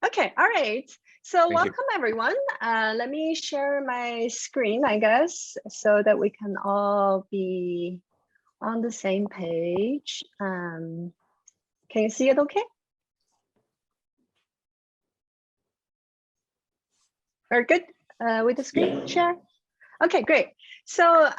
Okay, all right. So Thank you. welcome everyone. Let me share my screen, I guess, so that we can all be on the same page. Can you see it okay? Very good with the screen share. Okay, great. So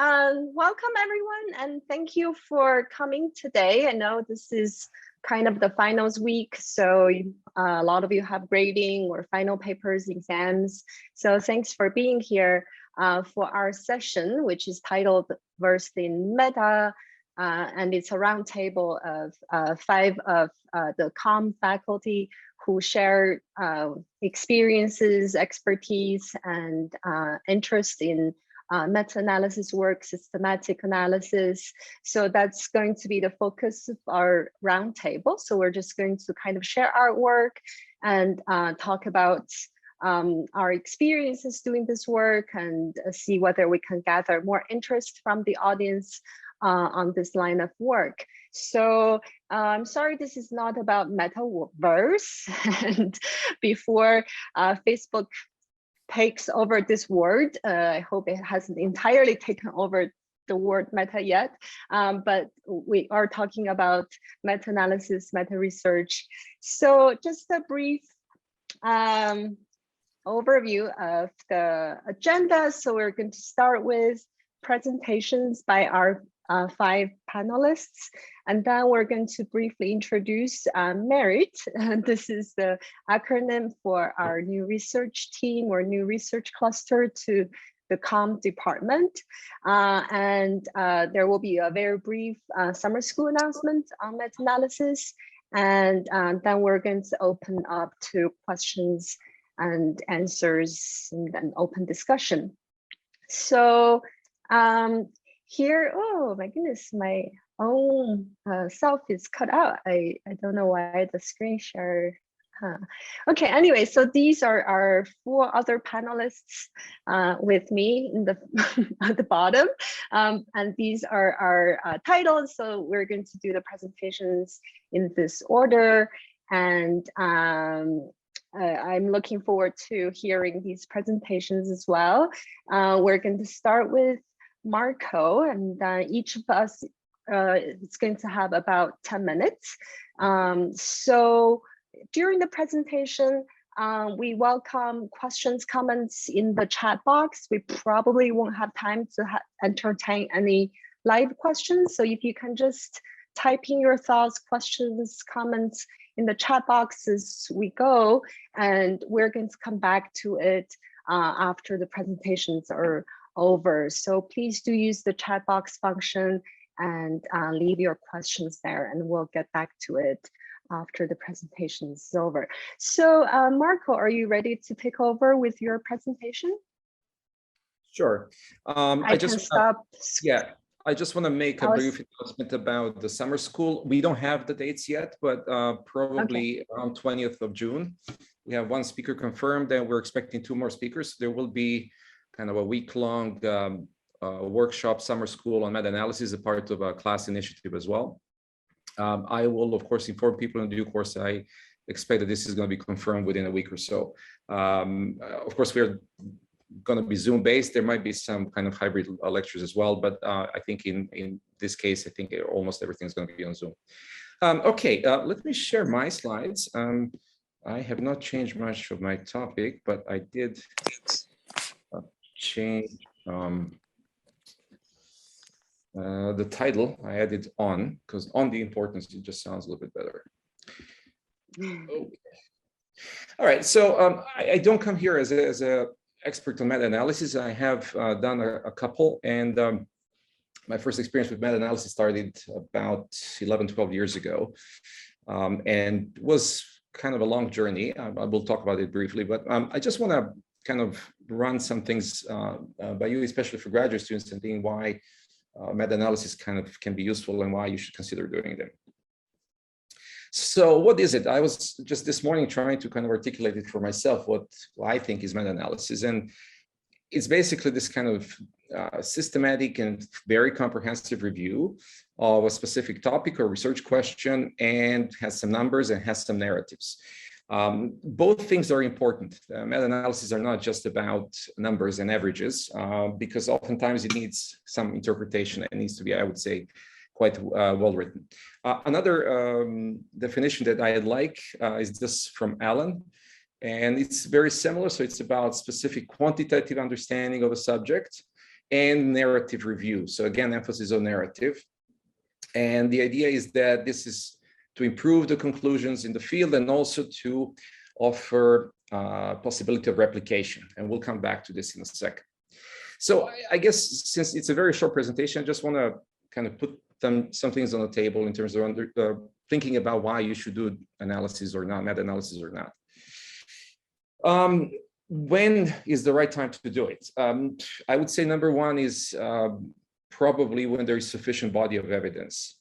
welcome everyone and thank you for coming today. I know this is kind of the finals week, so a lot of you have grading or final papers, exams. So thanks for being here for our session, which is titled Versed in Meta, and it's a roundtable of 5 of the COM faculty who share experiences, expertise, and interest in meta-analysis work, systematic analysis. So that's going to be the focus of our roundtable. So we're just going to kind of share our work and talk about our experiences doing this work and see whether we can gather more interest from the audience on this line of work. So I'm sorry, this is not about metaverse. And before Facebook takes over this word, I hope it hasn't entirely taken over the word meta yet, but we are talking about meta-analysis, meta-research. So just a brief overview of the agenda. So we're going to start with presentations by our 5 panelists, and then we're going to briefly introduce MERIT. And this is the acronym for our new research team or new research cluster to the COM department. There will be a very brief summer school announcement on meta-analysis. And then we're going to open up to questions and answers and then open discussion. So here, oh my goodness, my own self is cut out. I don't know why the screen share. Okay, anyway, so these are our 4 other panelists with me in the at the bottom, and these are our titles. So we're going to do the presentations in this order, and I'm looking forward to hearing these presentations as well. We're going to start with Marco, and each of us is going to have about 10 minutes. So during the presentation, we welcome questions, comments in the chat box. We probably won't have time to entertain any live questions. So if you can just type in your thoughts, questions, comments in the chat box as we go, and we're going to come back to it after the presentations are over. So please do use the chat box function and leave your questions there, and we'll get back to it after the presentation is over. So Marco, are you ready to take over with your presentation? Sure. I just stop. Yeah, I just want to make a brief announcement about the summer school. We don't have the dates yet, but probably around 20th of June. We have 1 speaker confirmed, and we're expecting 2 more speakers. There will be kind of a week-long workshop summer school on meta-analysis, a part of a class initiative as well. I will, of course, inform people in due course. I expect that this is going to be confirmed within a week or so. Of course, we're going to be Zoom-based. There might be some kind of hybrid lectures as well, but I think in this case, I think almost everything is going to be on Zoom. Okay, let me share my slides. I have not changed much of my topic, but I did change the title. I added on, because on the importance, it just sounds a little bit better. Okay. All right, so I don't come here as a expert on meta-analysis. I have done a couple, and my first experience with meta-analysis started about 11, 12 years ago, and was kind of a long journey. I will talk about it briefly, but I just want to kind of run some things by you, especially for graduate students, and thinking why meta-analysis kind of can be useful and why you should consider doing them. So what is it? I was just this morning trying to kind of articulate it for myself, what I think is meta-analysis. And it's basically this kind of systematic and very comprehensive review of a specific topic or research question, and has some numbers and has some narratives. Both things are important. Meta-analyses are not just about numbers and averages, because oftentimes it needs some interpretation. It needs to be, I would say, quite well written. Another definition that I like is this from Alan, and it's very similar. So it's about specific quantitative understanding of a subject and narrative review. So again, emphasis on narrative. And the idea is that this is to improve the conclusions in the field and also to offer possibility of replication. And we'll come back to this in a second. So I guess since it's a very short presentation, I just want to kind of put some things on the table in terms of thinking about why you should do analysis or not, meta-analysis or not. When is the right time to do it? I would say number one is probably when there is sufficient body of evidence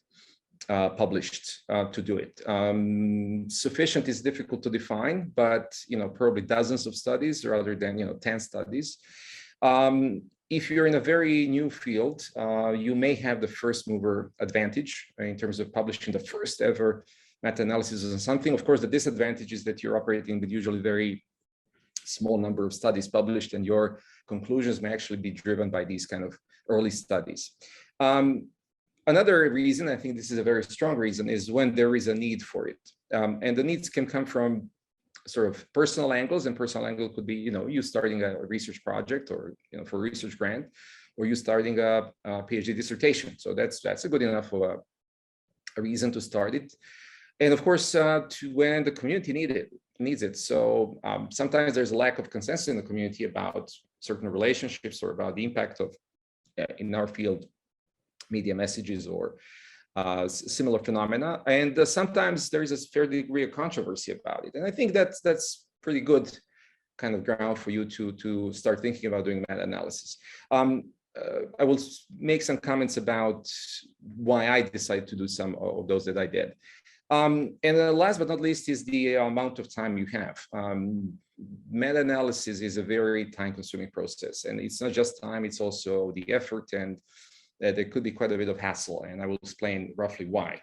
published to do it. Sufficient is difficult to define, but probably dozens of studies rather than 10 studies. If you're in a very new field, you may have the first mover advantage in terms of publishing the first ever meta-analysis on something. Of course, the disadvantage is that you're operating with usually very small number of studies published, and your conclusions may actually be driven by these kind of early studies. Another reason, I think this is a very strong reason, is when there is a need for it. And the needs can come from sort of personal angles, and personal angle could be, you starting a research project or, for a research grant, or you starting a PhD dissertation. So that's a good enough of a reason to start it. And of course, to when the community needs it. So sometimes there's a lack of consensus in the community about certain relationships or about the impact of, in our field, media messages or similar phenomena. And sometimes there is a fair degree of controversy about it. And I think that's pretty good kind of ground for you to start thinking about doing meta-analysis. I will make some comments about why I decided to do some of those that I did. And last but not least is the amount of time you have. Meta-analysis is a very time-consuming process, and it's not just time, it's also the effort, and there could be quite a bit of hassle, and I will explain roughly why.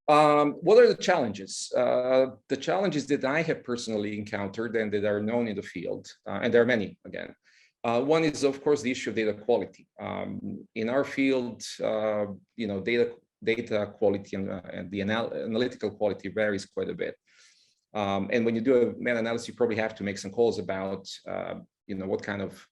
What are the challenges? The challenges that I have personally encountered and that are known in the field, and there are many, again. One is, of course, the issue of data quality. In our field, data quality and the analytical quality varies quite a bit. And when you do a meta-analysis, you probably have to make some calls about what kind of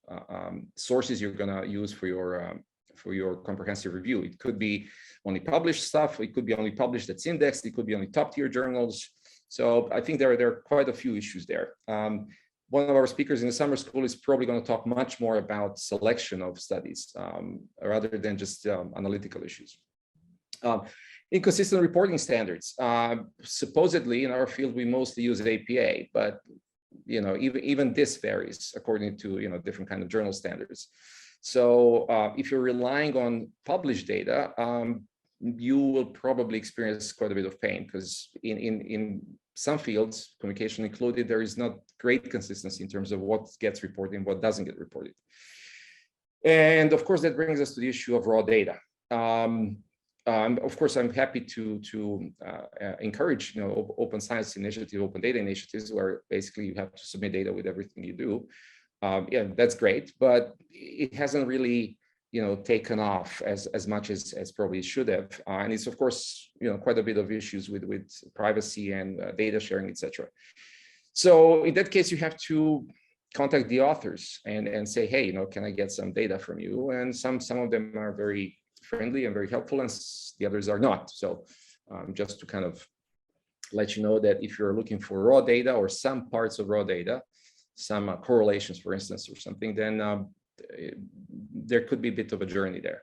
sources you're going to use for your comprehensive review. It could be only published stuff. It could be only published that's indexed. It could be only top-tier journals. So I think there are quite a few issues there. One of our speakers in the summer school is probably going to talk much more about selection of studies rather than just analytical issues. Inconsistent reporting standards. Supposedly in our field, we mostly use APA, but even this varies according to different kind of journal standards. So if you're relying on published data, you will probably experience quite a bit of pain, because in some fields, communication included, there is not great consistency in terms of what gets reported and what doesn't get reported. And of course, that brings us to the issue of raw data. Of course, I'm happy to encourage open science initiatives, open data initiatives, where basically you have to submit data with everything you do. Yeah, that's great, but it hasn't really taken off as much as probably it should have. And it's, of course, quite a bit of issues with privacy and data sharing, etc. So in that case, you have to contact the authors and say, hey, can I get some data from you? And some of them are very friendly and very helpful, and the others are not. So just to kind of let you know that if you're looking for raw data or some parts of raw data, some correlations, for instance, or something, then there could be a bit of a journey there.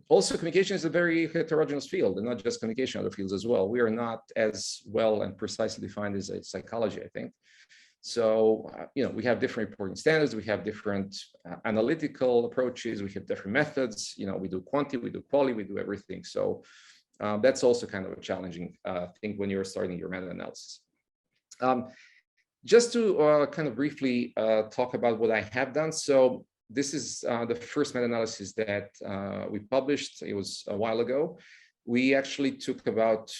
Also, communication is a very heterogeneous field, and not just communication, other fields as well. We are not as well and precisely defined as psychology, I think. So, we have different reporting standards, we have different analytical approaches, we have different methods, we do quantity, we do quality, we do everything. So that's also kind of a challenging thing when you're starting your meta-analysis. Just to kind of briefly talk about what I have done. So this is the first meta-analysis that we published. It was a while ago. We actually took about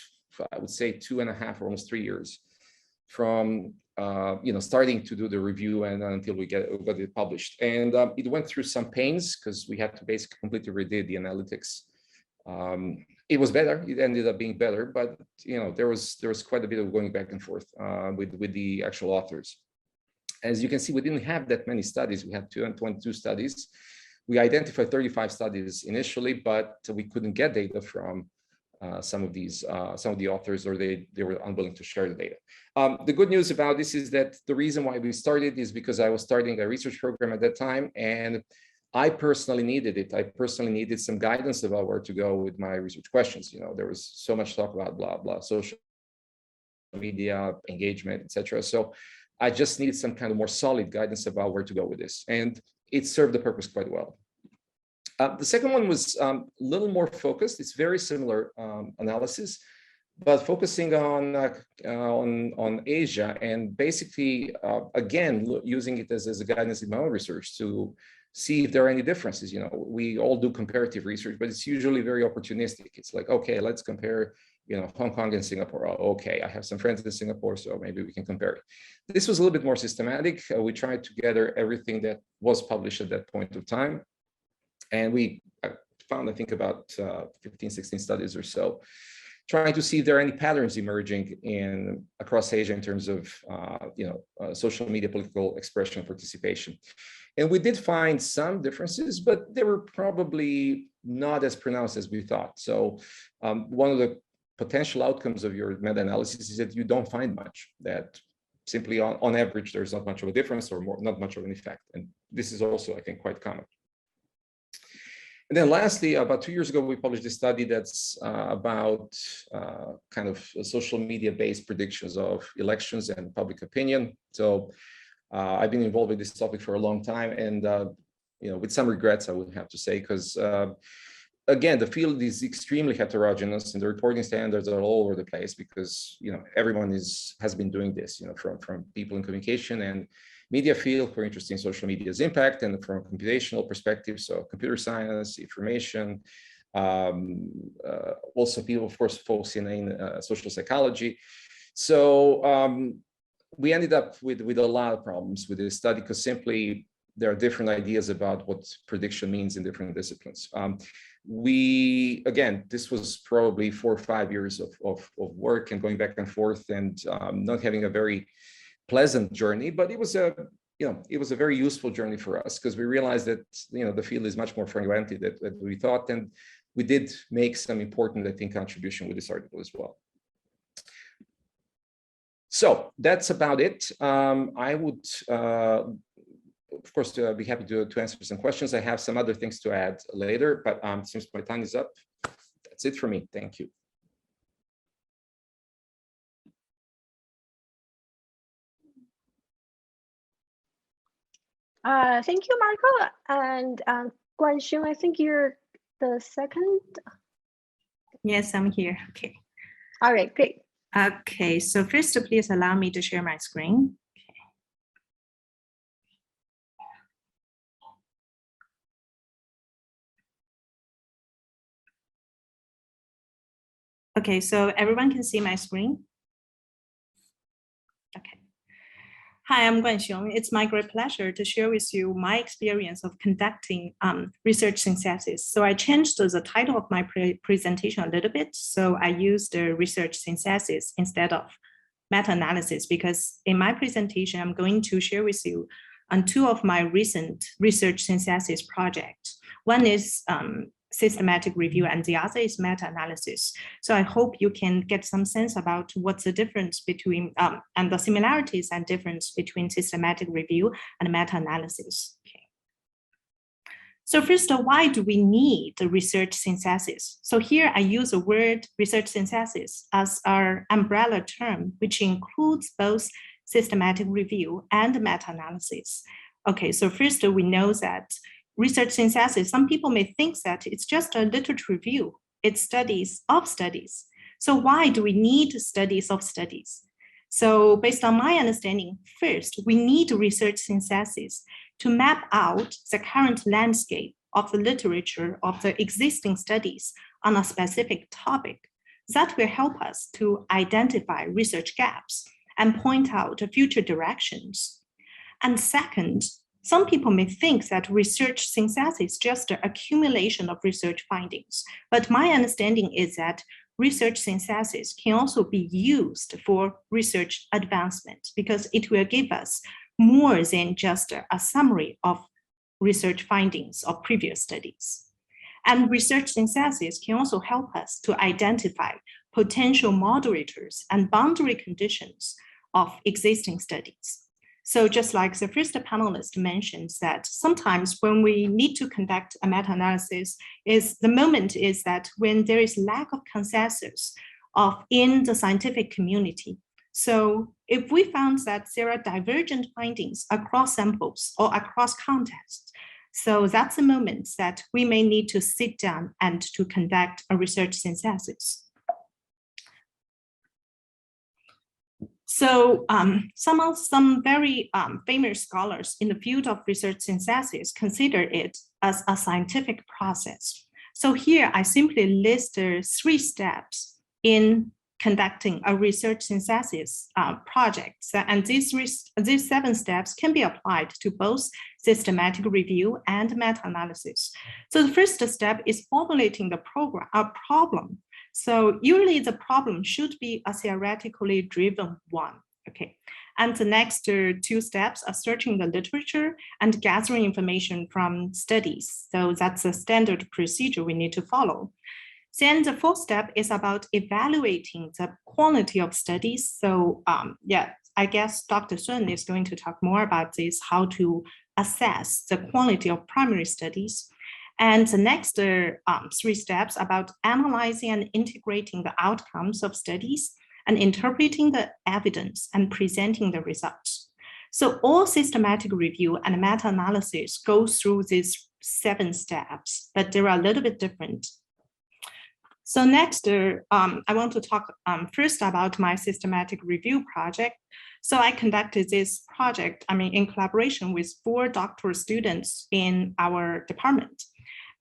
I would say 2.5 or almost 3 years from starting to do the review and until we got it published. And it went through some pains because we had to basically completely redid the analytics. It was better. It ended up being better, but there was quite a bit of going back and forth with the actual authors. As you can see, we didn't have that many studies. We had 222 studies. We identified 35 studies initially, but we couldn't get data from some of the authors, or they were unwilling to share the data. The good news about this is that the reason why we started is because I was starting a research program at that time, and I personally needed it. I personally needed some guidance about where to go with my research questions. There was so much talk about blah, blah, social media, engagement, etc. So I just needed some kind of more solid guidance about where to go with this. And it served the purpose quite well. The second one was a little more focused. It's very similar analysis, but focusing on Asia, and basically, again, using it as a guidance in my own research to see if there are any differences. We all do comparative research, but it's usually very opportunistic. It's like, okay, let's compare, Hong Kong and Singapore. Oh, okay, I have some friends in Singapore, so maybe we can compare it. This was a little bit more systematic. We tried to gather everything that was published at that point of time. And we found, I think, about 15, 16 studies or so, trying to see if there are any patterns emerging across Asia in terms of social media, political expression, participation. And we did find some differences, but they were probably not as pronounced as we thought. So one of the potential outcomes of your meta-analysis is that you don't find much, that simply on average, there's not much of a difference or not much of an effect. And this is also, I think, quite common. And then lastly, about 2 years ago, we published a study that's about kind of social media-based predictions of elections and public opinion. So I've been involved with this topic for a long time, and with some regrets, I would have to say, because again, the field is extremely heterogeneous, and the reporting standards are all over the place because everyone has been doing this, from people in communication and media field who are interested in social media's impact, and from a computational perspective, so computer science, information, also people, of course, folks in social psychology. So we ended up with a lot of problems with this study because simply there are different ideas about what prediction means in different disciplines. Again, this was probably 4 or 5 years of work and going back and forth, and not having a very pleasant journey, but it was a very useful journey for us because we realized that the field is much more fragmented than we thought, and we did make some important, I think, contribution with this article as well. So that's about it. I would, of course, be happy to answer some questions. I have some other things to add later, but since my time is up, that's it for me. Thank you. Thank you, Marco. And Guanxun, I think you're the second. Yes, I'm here. Okay. All right, great. Okay, so first, please allow me to share my screen. Okay, so everyone can see my screen? Okay. Hi, I'm Guanxiong. It's my great pleasure to share with you my experience of conducting research synthesis. So I changed the title of my presentation a little bit. So I used research synthesis instead of meta-analysis, because in my presentation, I'm going to share with you on 2 of my recent research synthesis projects. One is systematic review, and the other is meta-analysis. So I hope you can get some sense about what's the difference between, and the similarities and difference between systematic review and meta-analysis. Okay. So first, why do we need the research synthesis? So here I use the word research synthesis as our umbrella term, which includes both systematic review and meta-analysis. Okay, so first we know that research synthesis, some people may think that it's just a literature review. It's studies of studies. So why do we need studies of studies? So based on my understanding, first, we need research synthesis to map out the current landscape of the literature of the existing studies on a specific topic. That will help us to identify research gaps and point out future directions. And second, some people may think that research synthesis is just an accumulation of research findings, but my understanding is that research synthesis can also be used for research advancement because it will give us more than just a summary of research findings of previous studies. And research synthesis can also help us to identify potential moderators and boundary conditions of existing studies. So just like the first panelist mentions that sometimes when we need to conduct a meta-analysis the moment is that when there is lack of consensus in the scientific community. So if we found that there are divergent findings across samples or across contexts, so that's the moment that we may need to sit down and to conduct a research synthesis. So some very famous scholars in the field of research synthesis consider it as a scientific process. So here I simply list 3 steps in conducting a research synthesis project. And these 7 steps can be applied to both systematic review and meta-analysis. So the first step is formulating the problem. So usually the problem should be a theoretically driven one, okay? And the next 2 steps are searching the literature and gathering information from studies. So that's a standard procedure we need to follow. Then the 4th step is about evaluating the quality of studies. So I guess Dr. Sun is going to talk more about this, how to assess the quality of primary studies. And the next 3 steps about analyzing and integrating the outcomes of studies and interpreting the evidence and presenting the results. So all systematic review and meta-analysis go through these 7 steps, but they're a little bit different. So next, I want to talk first about my systematic review project. So I conducted this project, in collaboration with 4 doctoral students in our department.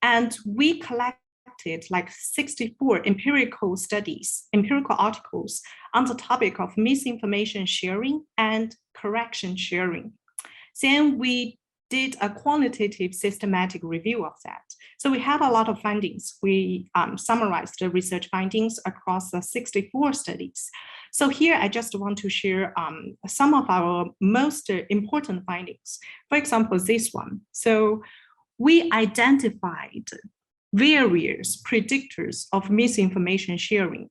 And we collected like 64 empirical articles on the topic of misinformation sharing and correction sharing. Then we did a quantitative systematic review of that. So we had a lot of findings. We summarized the research findings across the 64 studies. So here I just want to share some of our most important findings. For example, this one. So we identified various predictors of misinformation sharing,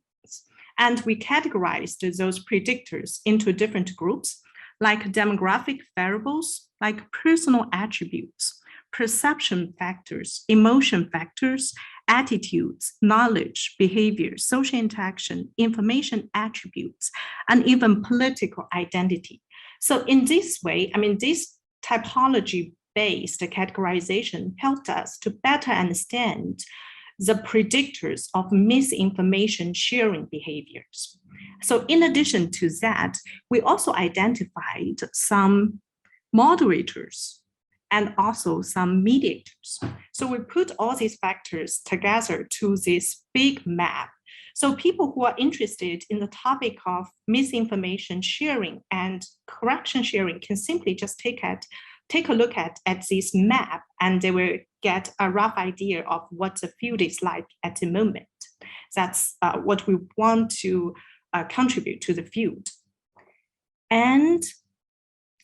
and we categorized those predictors into different groups, like demographic variables, like personal attributes, perception factors, emotion factors, attitudes, knowledge, behavior, social interaction, information attributes, and even political identity. So in this way, this typology-based categorization helped us to better understand the predictors of misinformation sharing behaviors. So in addition to that, we also identified some moderators and also some mediators. So we put all these factors together to this big map. So people who are interested in the topic of misinformation sharing and correction sharing can simply just take a look at this map, and they will get a rough idea of what the field is like at the moment. That's what we want to contribute to the field. And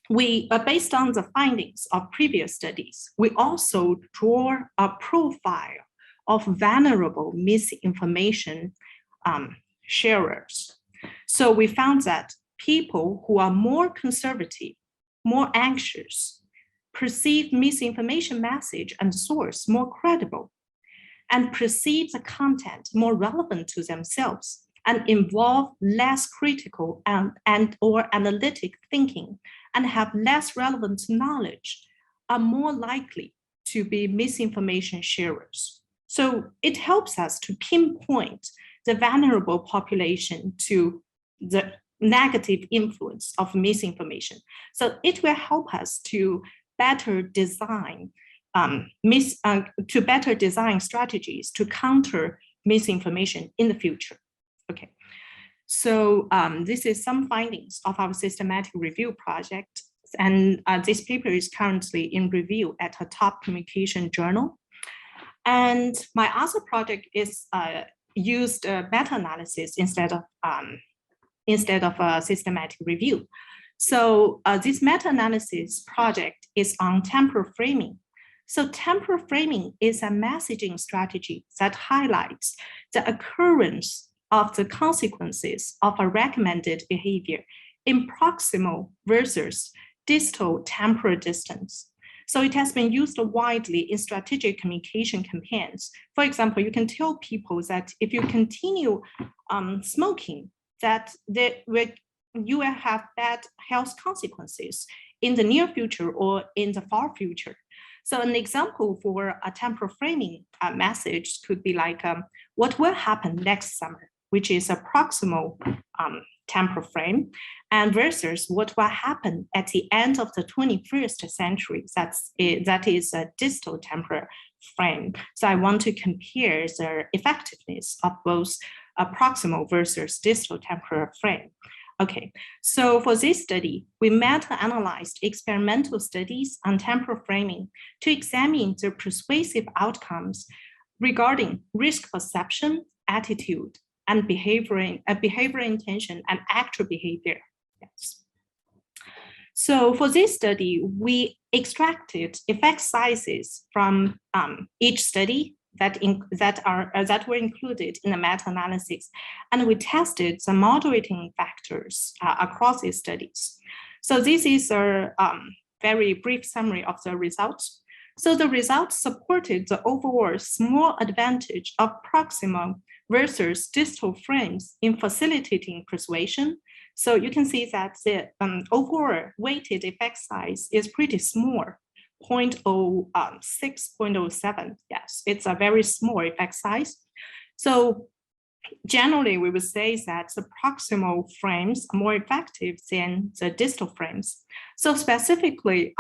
we, based on the findings of previous studies, we also draw a profile of vulnerable misinformation sharers. So we found that people who are more conservative, more anxious, perceive misinformation message and source more credible, and perceive the content more relevant to themselves, and involve less critical and or analytic thinking, and have less relevant knowledge, are more likely to be misinformation sharers. So it helps us to pinpoint the vulnerable population to the negative influence of misinformation. So it will help us to better design strategies to counter misinformation in the future. Okay, so this is some findings of our systematic review project. And this paper is currently in review at a top communication journal. And my other project is used meta-analysis instead of a systematic review. So this meta-analysis project is on temporal framing. So temporal framing is a messaging strategy that highlights the occurrence of the consequences of a recommended behavior in proximal versus distal temporal distance. So it has been used widely in strategic communication campaigns. For example, you can tell people that if you continue smoking, that you will have bad health consequences in the near future or in the far future. So an example for a temporal framing message could be like, what will happen next summer, which is a proximal temporal frame, and versus what will happen at the end of the 21st century, that is a distal temporal frame. So I want to compare the effectiveness of both a proximal versus distal temporal frame. Okay, so for this study, we meta-analyzed experimental studies on temporal framing to examine the persuasive outcomes regarding risk perception, attitude, and behavior intention and actual behavior. Yes. So for this study, we extracted effect sizes from each study that were included in the meta-analysis, and we tested the moderating factors across these studies. So this is a very brief summary of the results. So the results supported the overall small advantage of proximal versus distal frames in facilitating persuasion. So you can see that the overall weighted effect size is pretty small, 0.06, Yes, it's a very small effect size. So generally, we would say that the proximal frames are more effective than the distal frames. So specifically,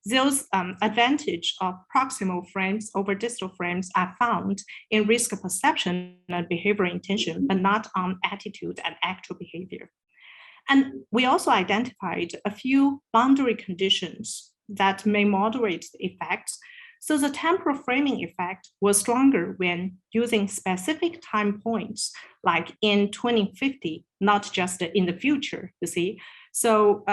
those advantage of proximal frames over distal frames are found in risk perception and behavior intention, but not on attitude and actual behavior. And we also identified a few boundary conditions that may moderate the effects. So the temporal framing effect was stronger when using specific time points, like in 2050, not just in the future, you see. So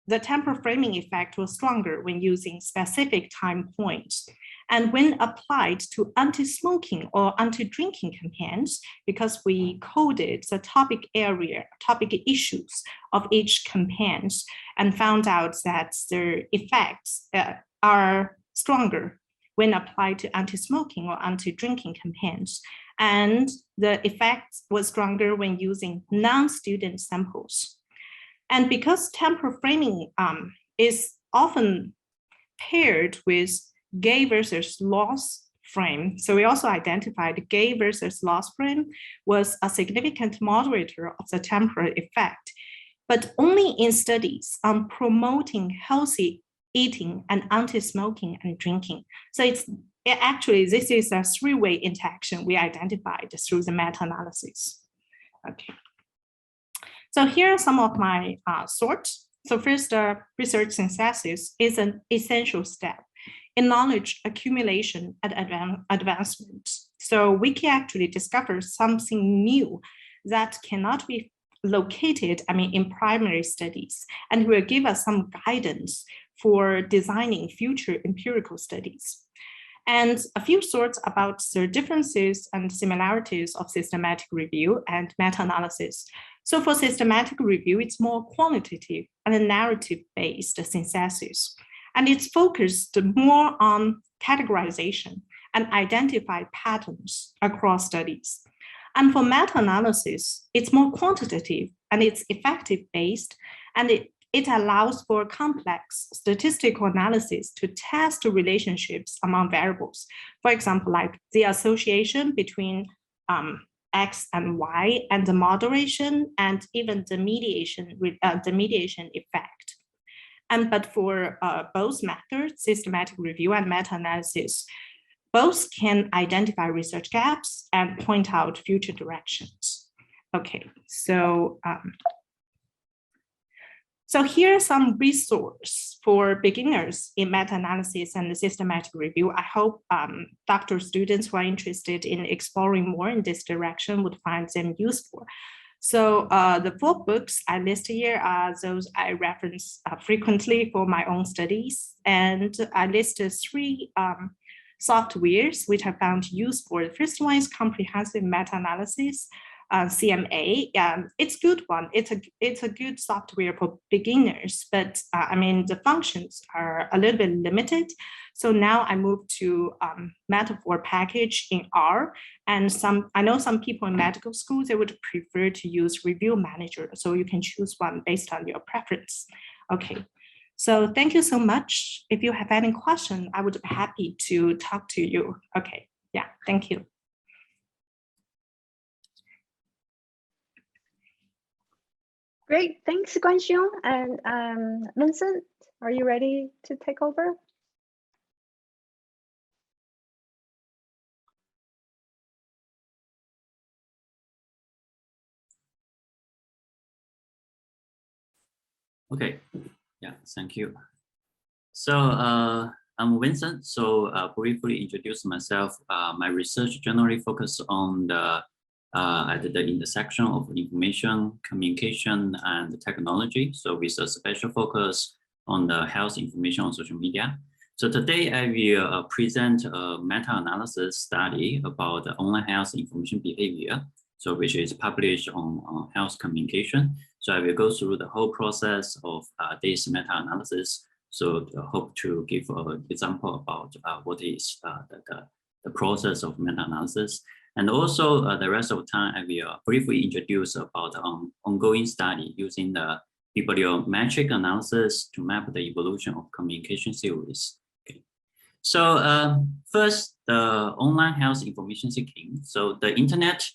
the temporal framing effect was stronger when using specific time points. And when applied to anti-smoking or anti-drinking campaigns, because we coded the topic issues of each campaigns and found out that their effects are stronger when applied to anti-smoking or anti-drinking campaigns. And the effect was stronger when using non-student samples. And because temporal framing is often paired with gay versus loss frame, so we also identified gay versus loss frame was a significant moderator of the temporal effect, but only in studies on promoting healthy eating and anti-smoking and drinking. So actually, this is a three-way interaction we identified through the meta-analysis. Okay. So here are some of my thoughts. So first, research synthesis is an essential step in knowledge accumulation and advancement. So we can actually discover something new that cannot be located, in primary studies, and will give us some guidance for designing future empirical studies. And a few thoughts about the differences and similarities of systematic review and meta-analysis. So for systematic review, it's more quantitative and narrative-based synthesis. And it's focused more on categorization and identify patterns across studies. And for meta-analysis, it's more quantitative and it's effective-based, and it allows for complex statistical analysis to test relationships among variables. For example, like the association between X and Y, and the moderation, and even the mediation effect. But for both methods, systematic review and meta-analysis, both can identify research gaps and point out future directions. Okay, so so here are some resources for beginners in meta-analysis and systematic review. I hope doctoral students who are interested in exploring more in this direction would find them useful. So the 4 books I list here are those I reference frequently for my own studies. And I listed 3 softwares which I found useful. The first one is Comprehensive Meta-Analysis, CMA. It's a good one. It's a good software for beginners, but I mean, the functions are a little bit limited. So now I moved to Metaphor package in R, and I know some people in medical schools, they would prefer to use Review Manager. So you can choose one based on your preference. Okay, so thank you so much. If you have any question, I would be happy to talk to you. Okay, yeah, thank you. Great, thanks, Guanxiong. And Vincent, are you ready to take over? Okay, yeah, thank you. So I'm Vincent. So briefly introduce myself. My research generally focuses on the at the intersection of information, communication, and technology. So with a special focus on the health information on social media. So today I will present a meta-analysis study about the online health information behavior, so which is published on health communication. So I will go through the whole process of this meta-analysis. So I hope to give an example about what is the process of meta-analysis. And also the rest of the time, I will briefly introduce about ongoing study using the bibliometric analysis to map the evolution of communication theories. Okay. So first, the online health information seeking. So the internet,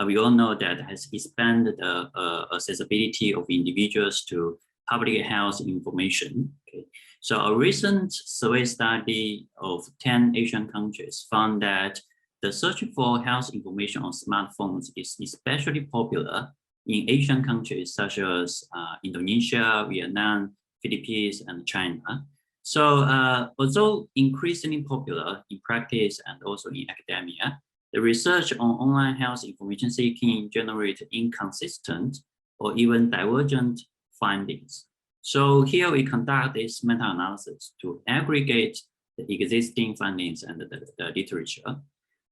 we all know that has expanded the accessibility of individuals to public health information. Okay. So a recent survey study of 10 Asian countries found that the search for health information on smartphones is especially popular in Asian countries such as Indonesia, Vietnam, Philippines, and China. So although increasingly popular in practice and also in academia, the research on online health information seeking generates inconsistent or even divergent findings. So here we conduct this meta-analysis to aggregate the existing findings and the literature.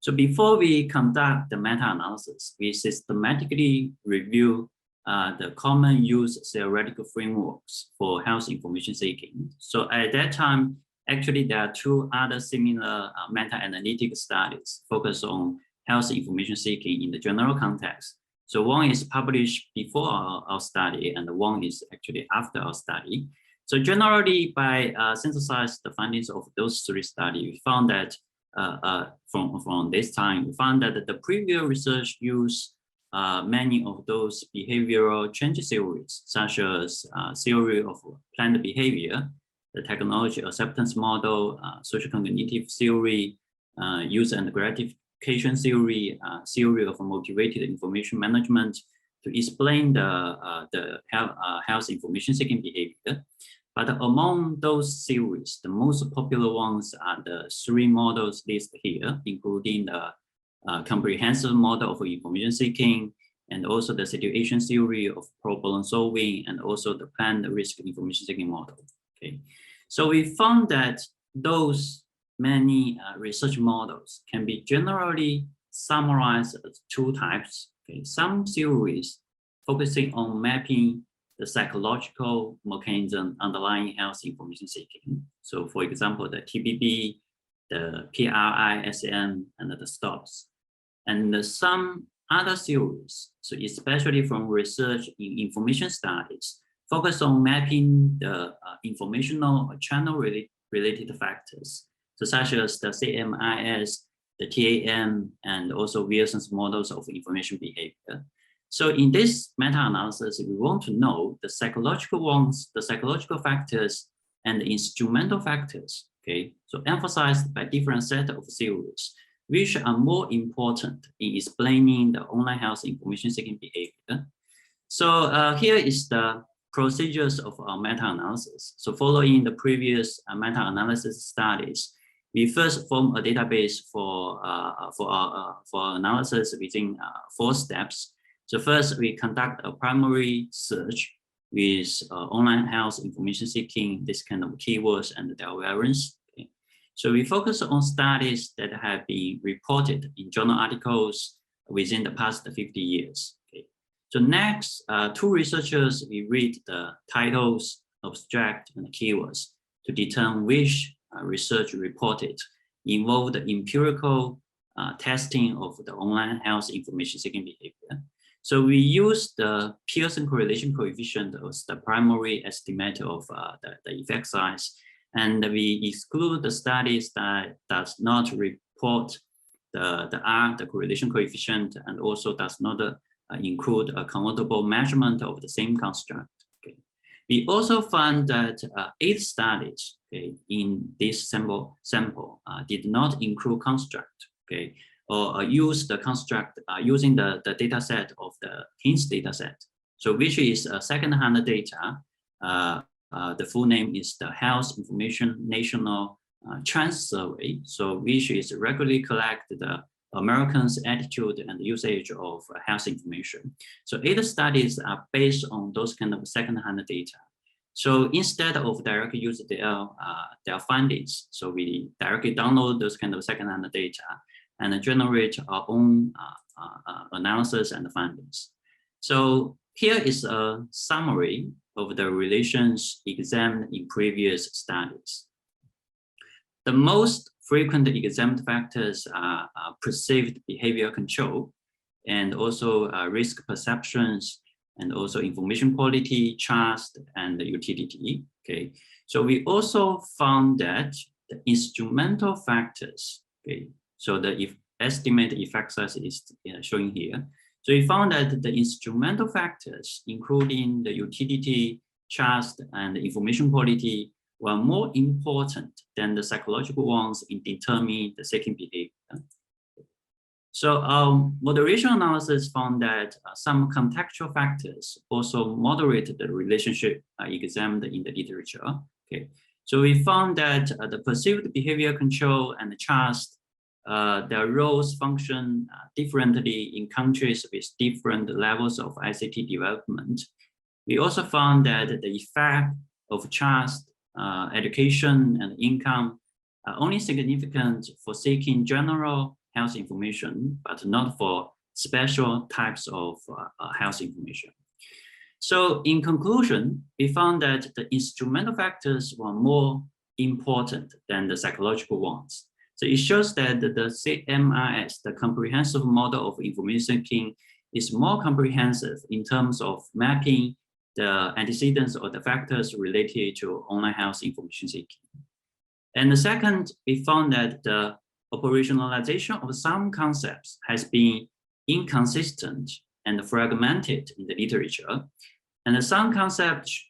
So before we conduct the meta-analysis, we systematically review the common use theoretical frameworks for health information seeking. So at that time, actually there are 2 other similar meta-analytic studies focused on health information seeking in the general context. So one is published before our study, and one is actually after our study. So generally, by synthesize the findings of those 3 studies, we found that from this time, we found that the previous research used many of those behavioral change theories, such as theory of planned behavior, the technology acceptance model, social cognitive theory, user and gratification theory, theory of motivated information management to explain the health information seeking behavior. But among those theories, the most popular ones are the 3 models listed here, including the comprehensive model of information seeking, and also the situation theory of problem solving, and also the planned risk information seeking model. Okay, so we found that those many research models can be generally summarized as 2 types. Okay, some theories focusing on mapping the psychological mechanism underlying health information seeking. So for example, the TBB, the PRISM, and the STOPS. And some other theories, so especially from research in information studies, focus on mapping the informational or channel related factors, so such as the CMIS, the TAM, and also Wilson's models of information behavior. So in this meta-analysis, we want to know the psychological ones, the psychological factors, and the instrumental factors, okay? So emphasized by different set of theories which are more important in explaining the online health information seeking behavior. So here is the procedures of our meta-analysis. So following the previous meta-analysis studies, we first form a database for analysis within 4 steps. So first, we conduct a primary search with online health information seeking, this kind of keywords and their variants. Okay. So we focus on studies that have been reported in journal articles within the past 50 years. Okay. So next, 2 researchers, we read the titles, abstract, and keywords to determine which research reported involved the empirical testing of the online health information seeking behavior. So we use the Pearson correlation coefficient as the primary estimate of the effect size, and we exclude the studies that does not report the R, the correlation coefficient, and also does not include a convertible measurement of the same construct. Okay. We also found that 8 studies, okay, in this sample did not include construct, okay, or use the construct using the data set of the HINTS data set. So which is second-hand data. The full name is the Health Information National Trends Survey. So which is regularly collect the Americans' attitude and usage of health information. So 8 studies are based on those kind of second-hand data. So instead of directly use their findings, so we directly download those kind of second-hand data and generate our own analysis and findings. So here is a summary of the relations examined in previous studies. The most frequent examined factors are perceived behavior control, and also risk perceptions, and also information quality, trust, and utility. Okay, so we also found that the instrumental factors, okay, so the estimated effect size is showing here. So we found that the instrumental factors, including the utility, trust, and information quality, were more important than the psychological ones in determining the seeking behavior. So moderation analysis found that some contextual factors also moderated the relationship examined in the literature. Okay, so we found that the perceived behavior control and the trust, their roles function differently in countries with different levels of ICT development. We also found that the effect of trust, education, and income are only significant for seeking general health information, but not for special types of health information. So in conclusion, we found that the instrumental factors were more important than the psychological ones. So it shows that the CMRS, the comprehensive model of information seeking, is more comprehensive in terms of mapping the antecedents or the factors related to online health information seeking. And the second, we found that the operationalization of some concepts has been inconsistent and fragmented in the literature. And some concepts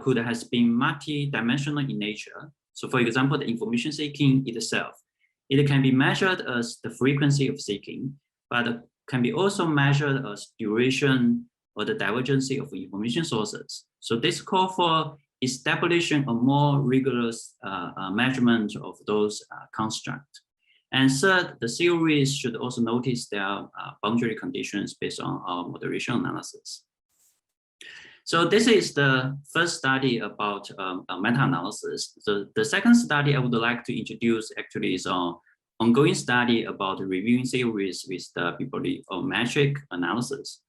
could have been multi-dimensional in nature. So for example, the information seeking itself, it can be measured as the frequency of seeking, but can be also measured as duration or the divergence of information sources. So this calls for establishing a more rigorous measurement of those constructs. And third, the theories should also notice their boundary conditions based on our moderation analysis. So this is the first study about meta-analysis. So the second study I would like to introduce actually is an ongoing study about reviewing theories with the bibliometric analysis.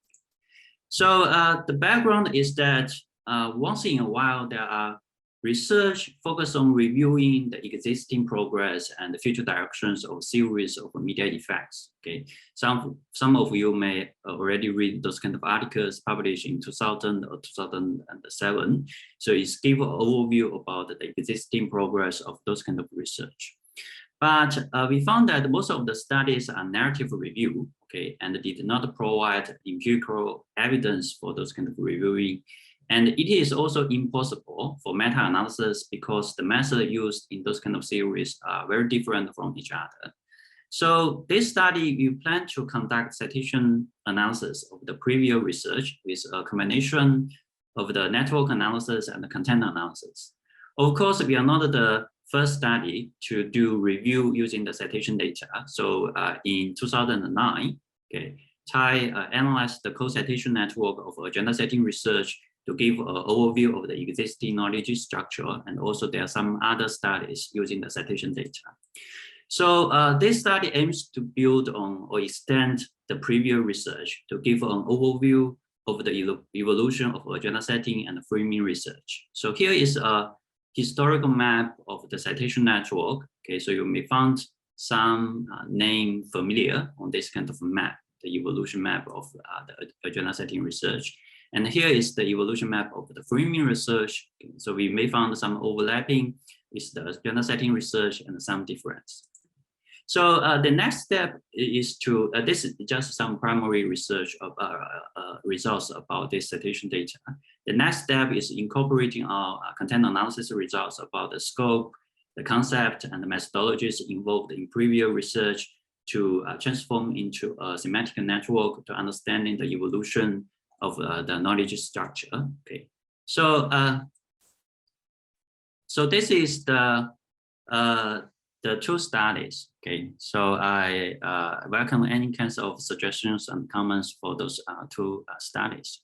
So the background is that once in a while, there are research focused on reviewing the existing progress and the future directions of series of media effects. Okay, some of you may already read those kind of articles published in 2000 or 2007. So it's give an overview about the existing progress of those kind of research. But we found that most of the studies are narrative review, okay, and did not provide empirical evidence for those kind of reviewing. And it is also impossible for meta-analysis because the method used in those kind of series are very different from each other. So this study, we plan to conduct citation analysis of the previous research with a combination of the network analysis and the content analysis. Of course, we are not the first study to do review using the citation data. So in 2009, okay, Tai analyzed the co-citation network of agenda setting research to give an overview of the existing knowledge structure, and also there are some other studies using the citation data. So this study aims to build on or extend the previous research to give an overview of the evolution of agenda setting and framing research. So here is a historical map of the citation network. Okay, so you may find some name familiar on this kind of map, the evolution map of the agenda setting research. And here is the evolution map of the framing research. So we may find some overlapping with the agenda setting research and some difference. So the next step is to, this is just some primary research of, results about this citation data. The next step is incorporating our content analysis results about the scope, the concept, and the methodologies involved in previous research to transform into a semantic network to understanding the evolution of the knowledge structure. Okay, so so this is the two studies. Okay, so I welcome any kinds of suggestions and comments for those two studies.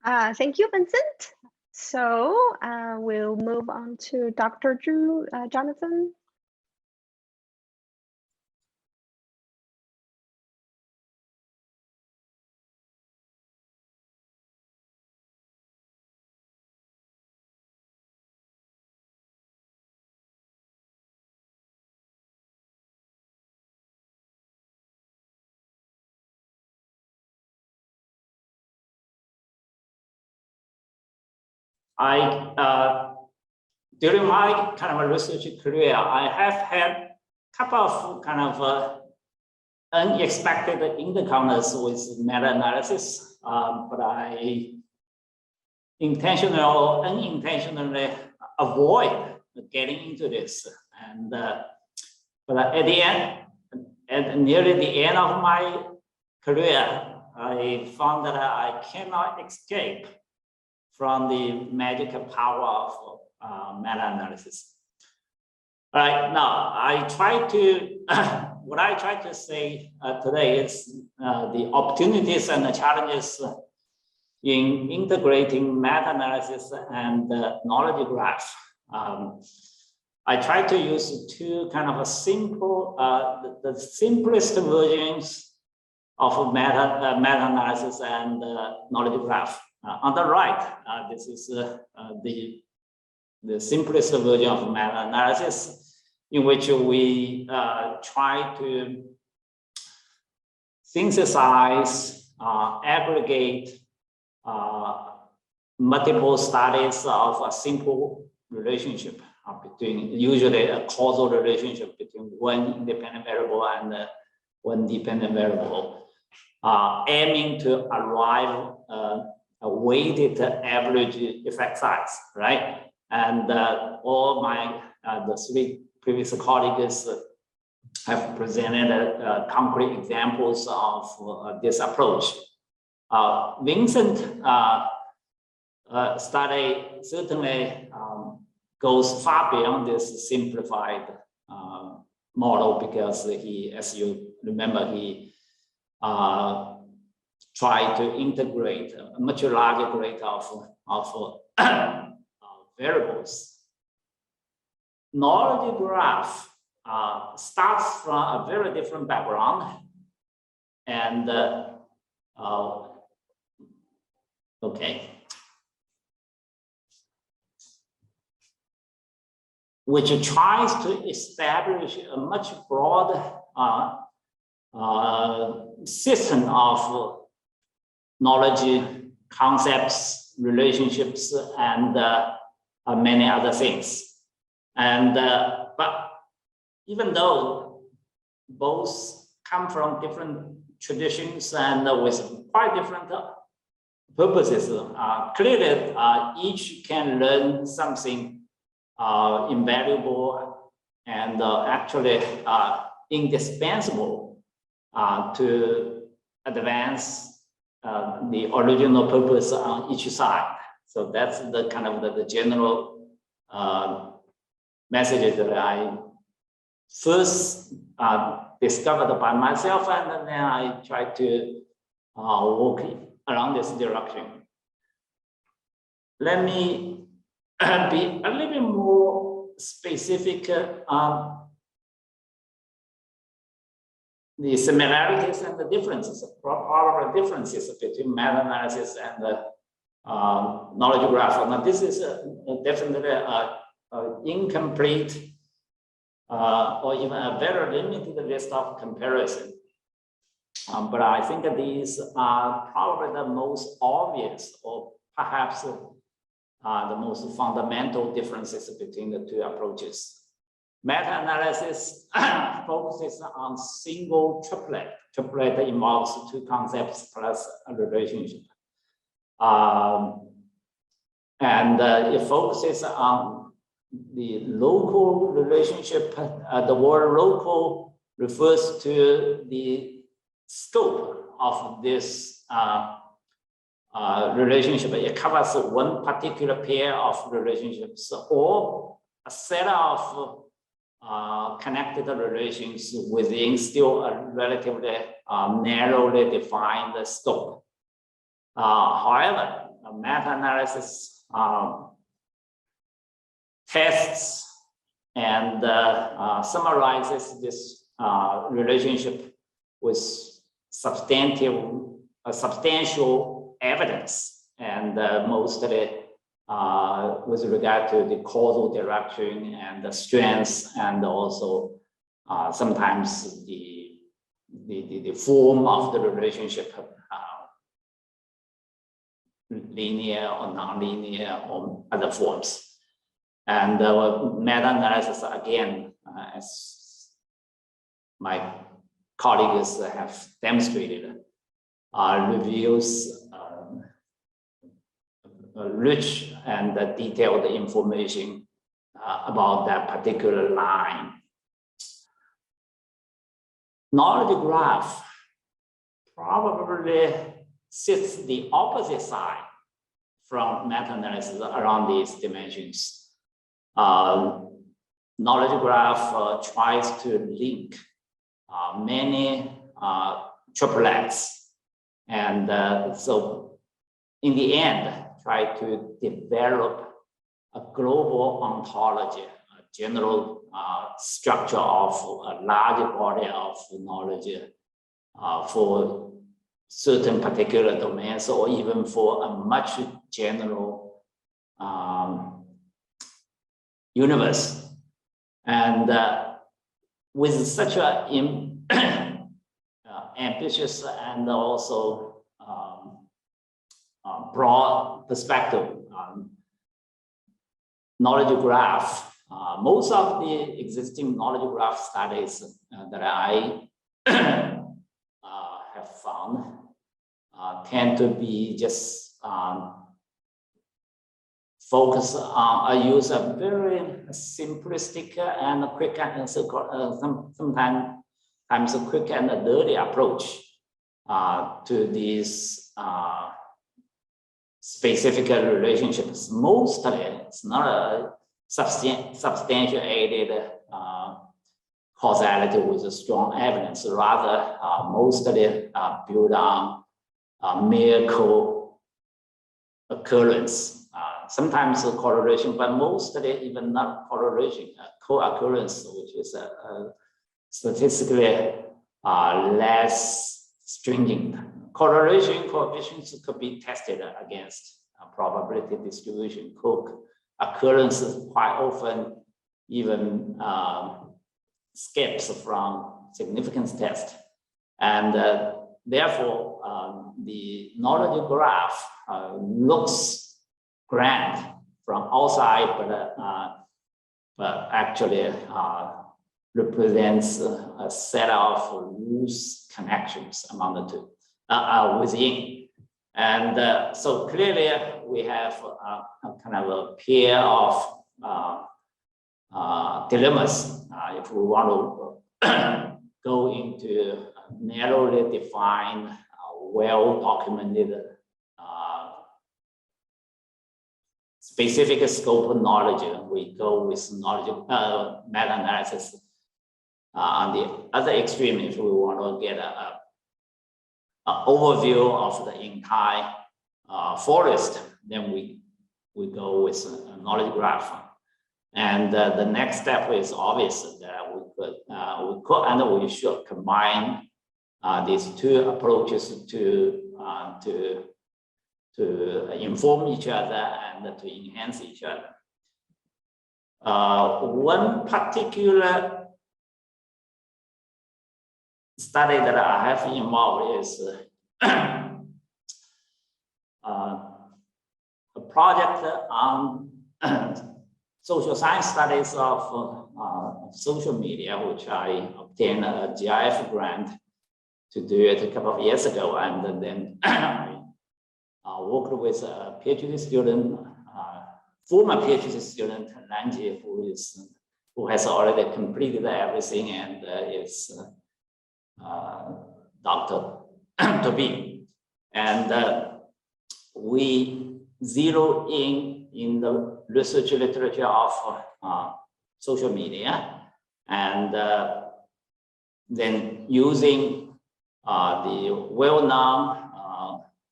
Thank you, Vincent. So we'll move on to Dr. Zhu, Jonathan. During my kind of research career, I have had a couple of kind of unexpected encounters with meta-analysis, but I intentionally or unintentionally avoid getting into this. And but at the end, at nearly the end of my career, I found that I cannot escape from the magical power of meta-analysis. All right, now I try to, what I try to say today is the opportunities and the challenges in integrating meta-analysis and knowledge graph. I try to use two kind of a simple, the simplest versions of meta-analysis and knowledge graph. On the right, this is the simplest version of meta-analysis, in which we try to synthesize, aggregate multiple studies of a simple relationship between, usually a causal relationship between one independent variable and one dependent variable, aiming to arrive a weighted average effect size, right? And all my the three previous colleagues have presented concrete examples of this approach. Vincent study certainly goes far beyond this simplified model, because he, as you remember, he tried to integrate a much larger rate of variables. Knowledge graph starts from a very different background, and which tries to establish a much broader system of knowledge concepts, relationships, and many other things. And but even though both come from different traditions and with quite different purposes. Clearly, each can learn something invaluable and actually indispensable to advance the original purpose on each side. So that's the kind of the general messages that I first discovered by myself, and then I tried to work along this direction. Let me be a little bit more specific on the similarities and the differences, probable differences between meta-analysis and the knowledge graph. Now, this is definitely an incomplete or even a very limited list of comparison. But I think that these are probably the most obvious, or perhaps the most fundamental differences between the two approaches. Meta-analysis focuses on single triplet. Triplet involves two concepts plus a relationship. And it focuses on the local relationship. The word local refers to the scope of this relationship. It covers one particular pair of relationships or a set of connected relations within still a relatively narrowly defined scope. However, meta-analysis tests and summarizes this relationship with substantial evidence, and mostly with regard to the causal direction and the strengths, and also sometimes the form of the relationship, linear or non-linear or other forms. And meta-analysis, again, as my colleagues have demonstrated, reveals rich and detailed information about that particular line. Knowledge graph probably sits the opposite side from meta-analysis around these dimensions. Knowledge graph tries to link many triplets, and so in the end, try to develop a global ontology, a general structure of a large body of knowledge for certain particular domains, or even for a much general universe. And with such an ambitious and also broad perspective, knowledge graph, most of the existing knowledge graph studies that I have found tend to be just focus on use a very simplistic and quick and sometimes a quick and a dirty approach to these specific relationships. Mostly, it's not a substantiated causality with a strong evidence, rather mostly built on mere co-occurrence. Sometimes a correlation, but mostly even not correlation, co-occurrence, which is statistically less stringent. Correlation coefficients could be tested against probability distribution. Co-occurrences quite often even skips from significance test. And therefore, the knowledge graph looks grand from outside, but actually represents a set of loose connections among the two within. And so clearly we have a kind of a pair of dilemmas if we want to go into narrowly defined, well-documented, specific scope of knowledge. We go with knowledge meta-analysis. On the other extreme, if we want to get an overview of the entire forest, then we go with a knowledge graph. And the next step is obvious that we could and we should combine these two approaches to inform each other and to enhance each other. One particular study that I have involved is a project on social science studies of social media, which I obtained a GIF grant to do it a couple of years ago. And then I worked with a PhD student, former PhD student, Lanji, who has already completed everything and is Dr. to be. And we zero in the research literature of social media, and then using the well-known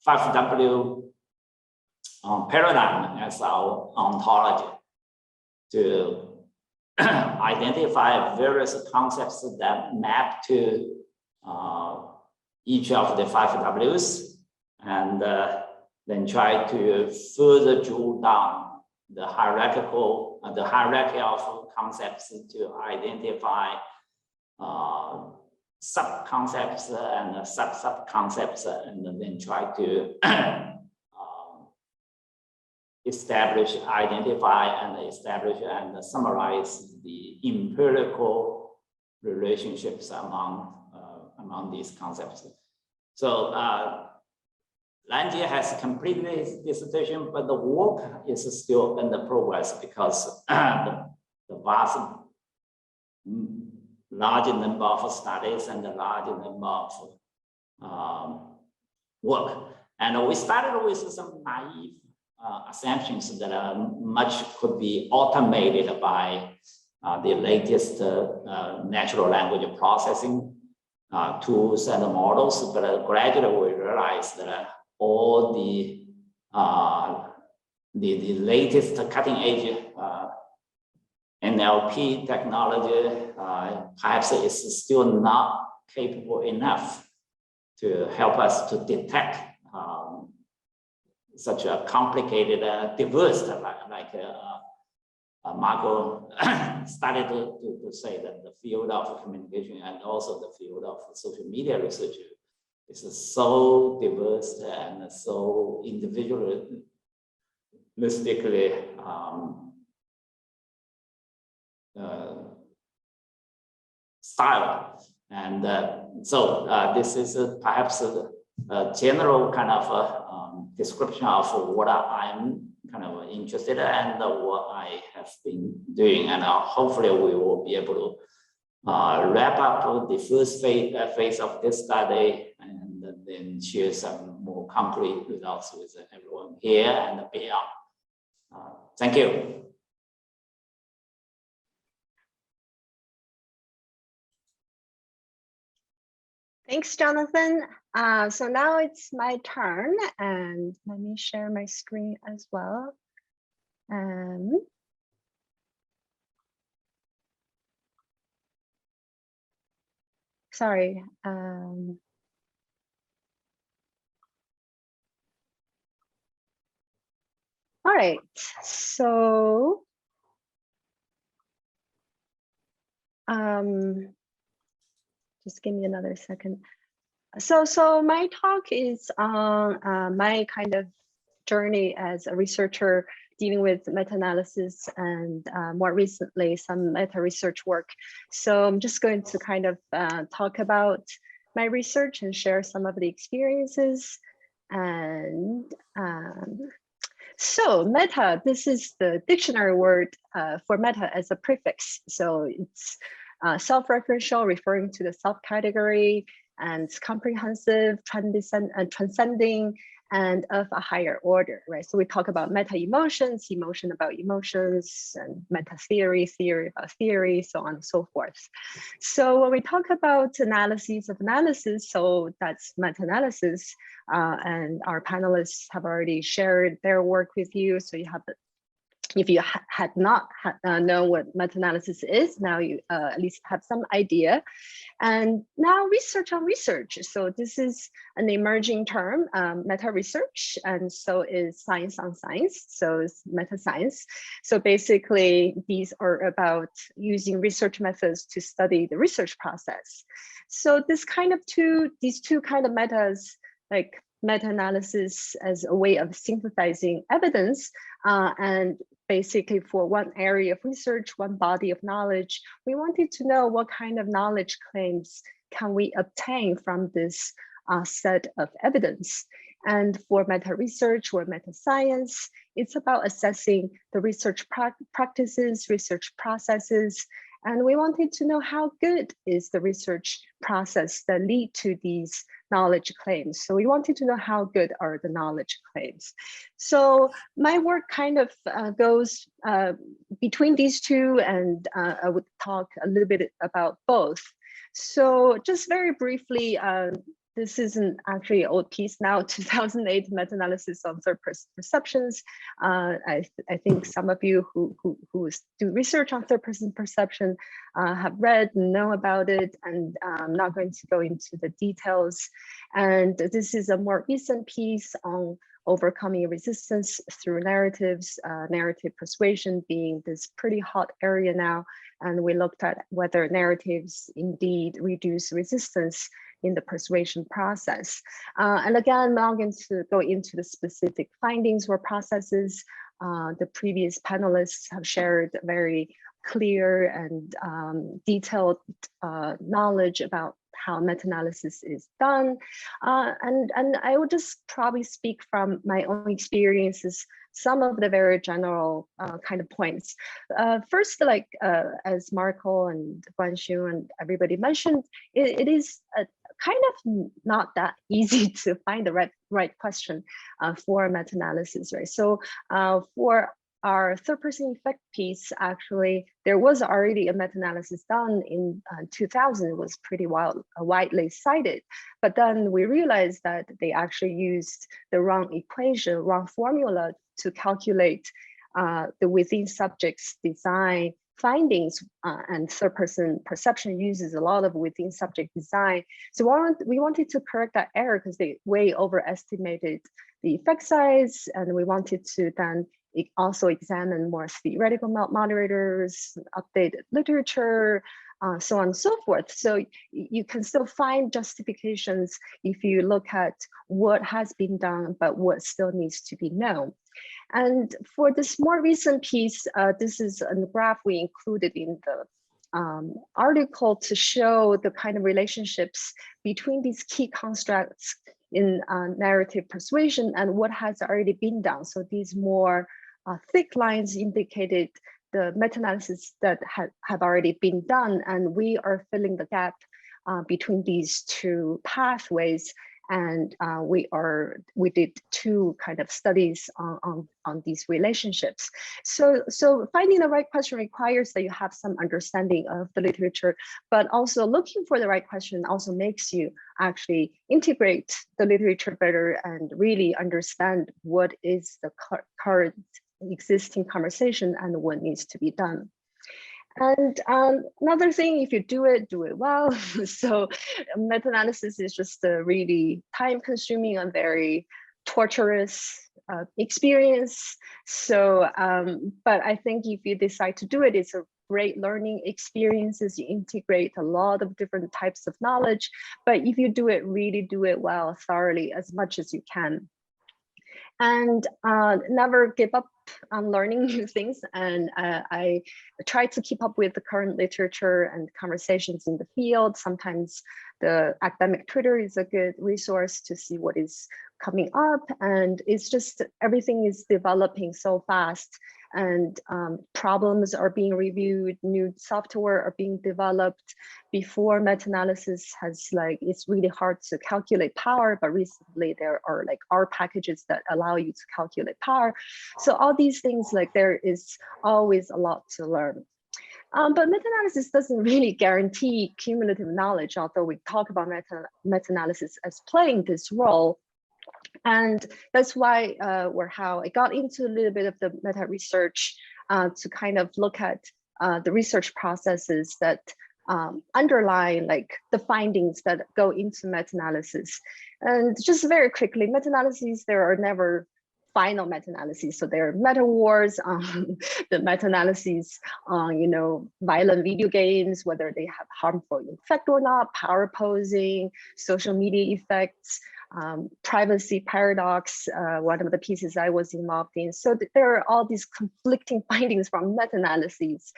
5W paradigm as our ontology to identify various concepts that map to each of the 5Ws, and then try to further drill down the hierarchy of concepts to identify sub-concepts and sub-concepts, and then try to identify and summarize the empirical relationships among these concepts. So Lanji has completed his dissertation, but the work is still under progress because the vast, large number of studies and the large number of work. And we started with some naive assumptions that much could be automated by the latest natural language processing tools and models, but gradually we realized that all the latest cutting edge NLP technology perhaps is still not capable enough to help us to detect such a complicated, diverse, like Marco started to say that the field of communication and also the field of social media research is so diverse and so individualistically styled. And so this is perhaps a general kind of description of what I'm kind of interested in and what I have been doing. And hopefully we will be able to wrap up the first phase of this study and then share some more concrete results with everyone here and beyond. Thank you. Thanks, Jonathan. So now it's my turn, and let me share my screen as well. Sorry. All right, so just give me another second. So my talk is on my kind of journey as a researcher dealing with meta-analysis and more recently some meta-research work. So I'm just going to kind of talk about my research and share some of the experiences. And so meta, this is the dictionary word for meta as a prefix. So it's self-referential, referring to the self-category, and it's comprehensive, transcending, and of a higher order, right? So we talk about meta emotions, emotion about emotions, and meta theory, theory about theory, so on and so forth. So when we talk about analyses of analysis, so that's meta-analysis, and our panelists have already shared their work with you. So you have the, if you had not known what meta-analysis is, now you at least have some idea. And now research on research. So this is an emerging term, meta-research, and so is science on science, so it's meta-science. So basically, these are about using research methods to study the research process. So these two kind of metas, like meta-analysis as a way of synthesizing evidence, and basically for one area of research, one body of knowledge, we wanted to know what kind of knowledge claims can we obtain from this set of evidence. And for meta-research or meta-science, it's about assessing the research practices, research processes, and we wanted to know how good is the research process that lead to these knowledge claims. So we wanted to know how good are the knowledge claims. So my work kind of goes between these two, and I would talk a little bit about both. So just very briefly, this isn't actually an old piece now, 2008 meta-analysis on third-person perceptions. I think some of you who do research on third-person perception have read and know about it, and I'm not going to go into the details. And this is a more recent piece on overcoming resistance through narratives, narrative persuasion being this pretty hot area now. And we looked at whether narratives indeed reduce resistance in the persuasion process. And again, I'm not going to go into the specific findings or processes. The previous panelists have shared very clear and detailed knowledge about how meta-analysis is done. And I will just probably speak from my own experiences, some of the very general kind of points. First, like as Marco and Guanxu and everybody mentioned, it is a kind of not that easy to find the right question for meta-analysis, right? So for our third-person effect piece, actually, there was already a meta-analysis done in 2000. It was pretty widely cited, but then we realized that they actually used the wrong equation, wrong formula to calculate the within subjects design findings, and third-person perception uses a lot of within subject design. So we wanted to correct that error because they way overestimated the effect size, and we wanted to then also examine more theoretical moderators, updated literature, so on and so forth. So you can still find justifications if you look at what has been done, but what still needs to be known. And for this more recent piece, this is a graph we included in the article to show the kind of relationships between these key constructs in narrative persuasion and what has already been done. So these more thick lines indicated the meta-analysis that have already been done, and we are filling the gap between these two pathways. And we did two kind of studies on these relationships. So finding the right question requires that you have some understanding of the literature, but also looking for the right question also makes you actually integrate the literature better and really understand what is the current existing conversation and what needs to be done. And another thing, if you do it well. So meta-analysis is just a really time-consuming and very torturous experience. So, but I think if you decide to do it, it's a great learning experiences. You integrate a lot of different types of knowledge, but if you do it, really do it well, thoroughly, as much as you can. And never give up on learning new things, and I try to keep up with the current literature and conversations in the field. Sometimes the academic Twitter is a good resource to see what is coming up, and it's just everything is developing so fast, and problems are being reviewed, new software are being developed. Before meta-analysis it's really hard to calculate power, but recently there are like R packages that allow you to calculate power. So all these things, like there is always a lot to learn. But meta-analysis doesn't really guarantee cumulative knowledge, although we talk about meta-analysis as playing this role. And that's why how I got into a little bit of the meta research to kind of look at the research processes that underlie like the findings that go into meta-analysis. And just very quickly, meta-analyses, there are never final meta-analyses. So there are meta wars, the meta-analyses on violent video games, whether they have harmful effect or not, power posing, social media effects, privacy paradox, one of the pieces I was involved in. So there are all these conflicting findings from meta-analyses.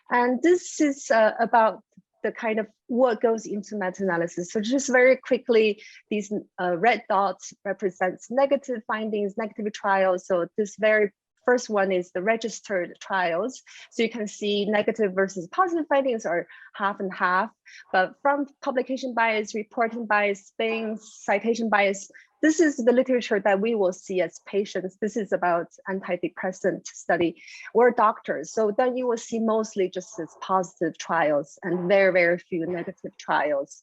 And this is about the kind of what goes into meta-analysis. So just very quickly, these red dots represents negative findings, negative trials. So this very first one is the registered trials. So you can see negative versus positive findings are half and half, but from publication bias, reporting bias, spin, citation bias, this is the literature that we will see as patients. This is about antidepressant study. We're doctors, so then you will see mostly just as positive trials and very, very few negative trials.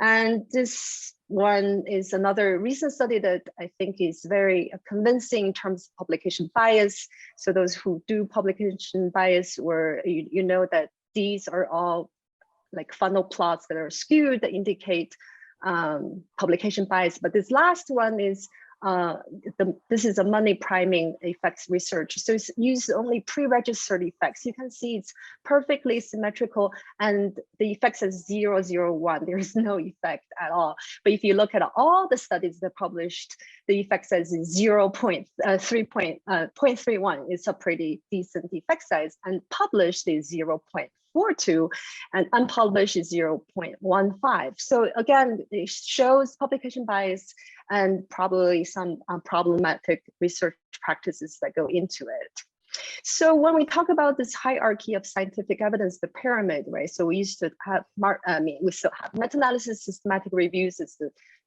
And this one is another recent study that I think is very convincing in terms of publication bias. So those who do publication bias, you know that these are all like funnel plots that are skewed that indicate publication bias. But this last one is this is a money priming effects research. So it's used only pre-registered effects. You can see it's perfectly symmetrical, and the effects is 0, 0, 1. There is no effect at all. But if you look at all the studies that published, the effect size is 0.31. It's a pretty decent effect size, and published is 0.42, and unpublished is 0.15. So again, it shows publication bias and probably some problematic research practices that go into it. So when we talk about this hierarchy of scientific evidence, the pyramid, right? So we used to have, we still have meta-analysis, systematic reviews is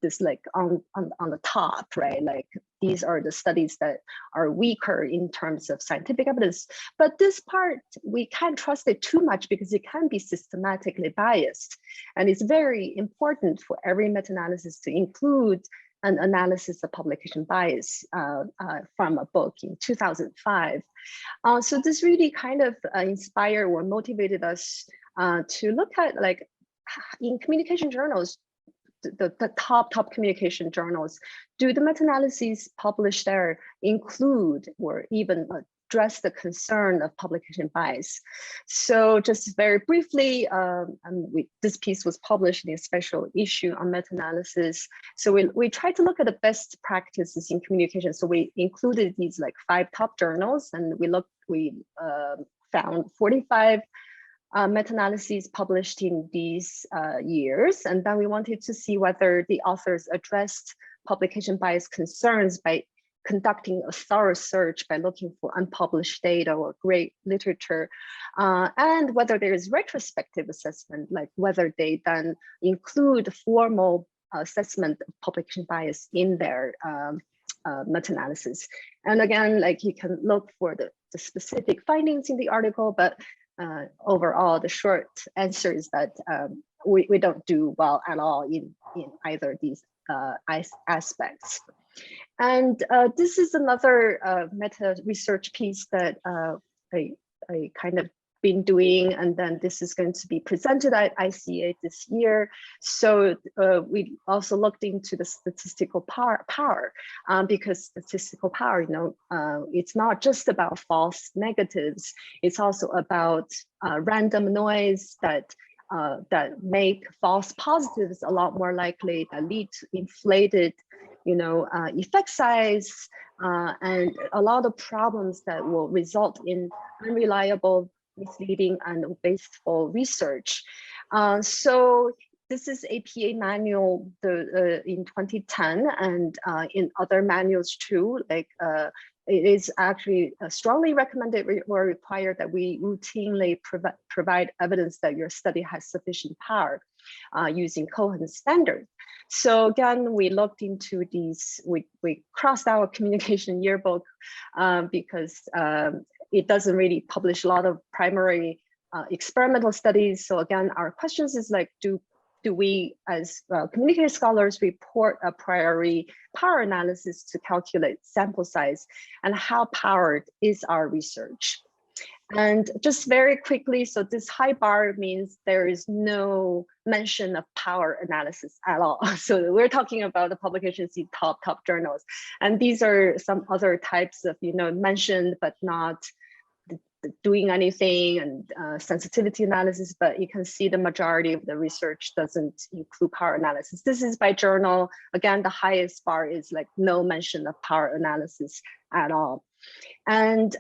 this like on the top, right? Like these are the studies that are weaker in terms of scientific evidence. But this part, we can't trust it too much because it can be systematically biased. And it's very important for every meta-analysis to include an analysis of publication bias from a book in 2005. So this really kind of inspired or motivated us to look at, like, in communication journals, the top communication journals, do the meta-analyses published there include or even address the concern of publication bias? So just very briefly, this piece was published in a special issue on meta-analysis. So we tried to look at the best practices in communication. So we included these like 5 top journals, and we found 45 meta-analyses published in these years. And then we wanted to see whether the authors addressed publication bias concerns by conducting a thorough search by looking for unpublished data or great literature, and whether there is retrospective assessment, like whether they then include formal assessment of publication bias in their meta-analysis. And again, like you can look for the specific findings in the article, but overall, the short answer is that we don't do well at all in either of these aspects. And this is another meta research piece that I kind of been doing, and then this is going to be presented at ICA this year. So we also looked into the statistical power because statistical power, it's not just about false negatives, it's also about random noise that make false positives a lot more likely, that lead to inflated effect size, and a lot of problems that will result in unreliable, misleading, and wasteful research. So this is APA manual in 2010, and in other manuals too, like it is actually strongly recommended or required that we routinely provide evidence that your study has sufficient power using Cohen standard. So again, we looked into these, we crossed our communication yearbook because it doesn't really publish a lot of primary experimental studies. So again, our questions is like, do we as communication scholars report a priori power analysis to calculate sample size, and how powered is our research? And just very quickly, so this high bar means there is no mention of power analysis at all. So we're talking about the publications in top journals. And these are some other types of, mentioned, but not doing anything, and sensitivity analysis, but you can see the majority of the research doesn't include power analysis. This is by journal. Again, the highest bar is like no mention of power analysis at all. And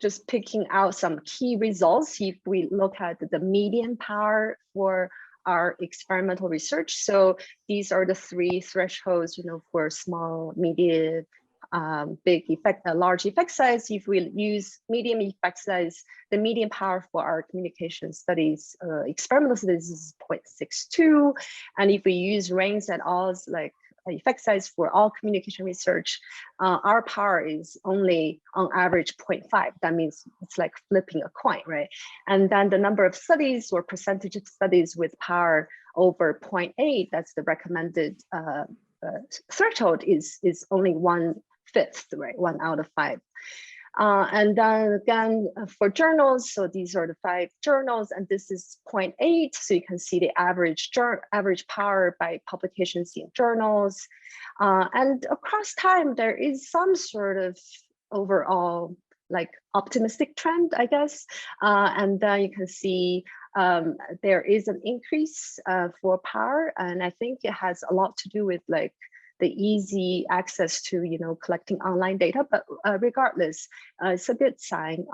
just picking out some key results, if we look at the median power for our experimental research. So these are the three thresholds, for small, medium, big effect, large effect size. If we use medium effect size, the median power for our communication studies, experimental studies is 0.62. And if we use range at all, like effect size for all communication research, our power is only on average 0.5. That means it's like flipping a coin, right? And then the number of studies or percentage of studies with power over 0.8, that's the recommended threshold, is only 1/5, right? 1 out of 5. And then again, for journals, so these are the 5 journals, and this is 0.8. So you can see the average power by publications in journals. And across time, there is some sort of overall like optimistic trend, I guess. And then you can see there is an increase for power. And I think it has a lot to do with like the easy access to, collecting online data, but regardless, it's a good sign.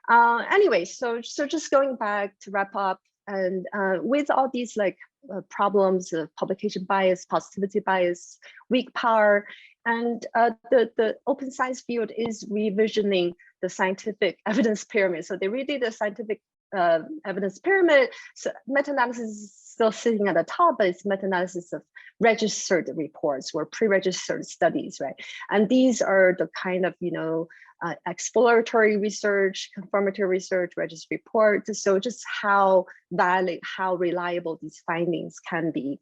Anyway, so just going back to wrap up, and with all these like problems of publication bias, positivity bias, weak power, and the open science field is revisioning the scientific evidence pyramid. So they redid the scientific evidence pyramid. So meta-analysis is still sitting at the top, but it's meta-analysis of registered reports or pre-registered studies, right? And these are the kind of, exploratory research, confirmatory research, registered reports. So just how valid, how reliable these findings can be.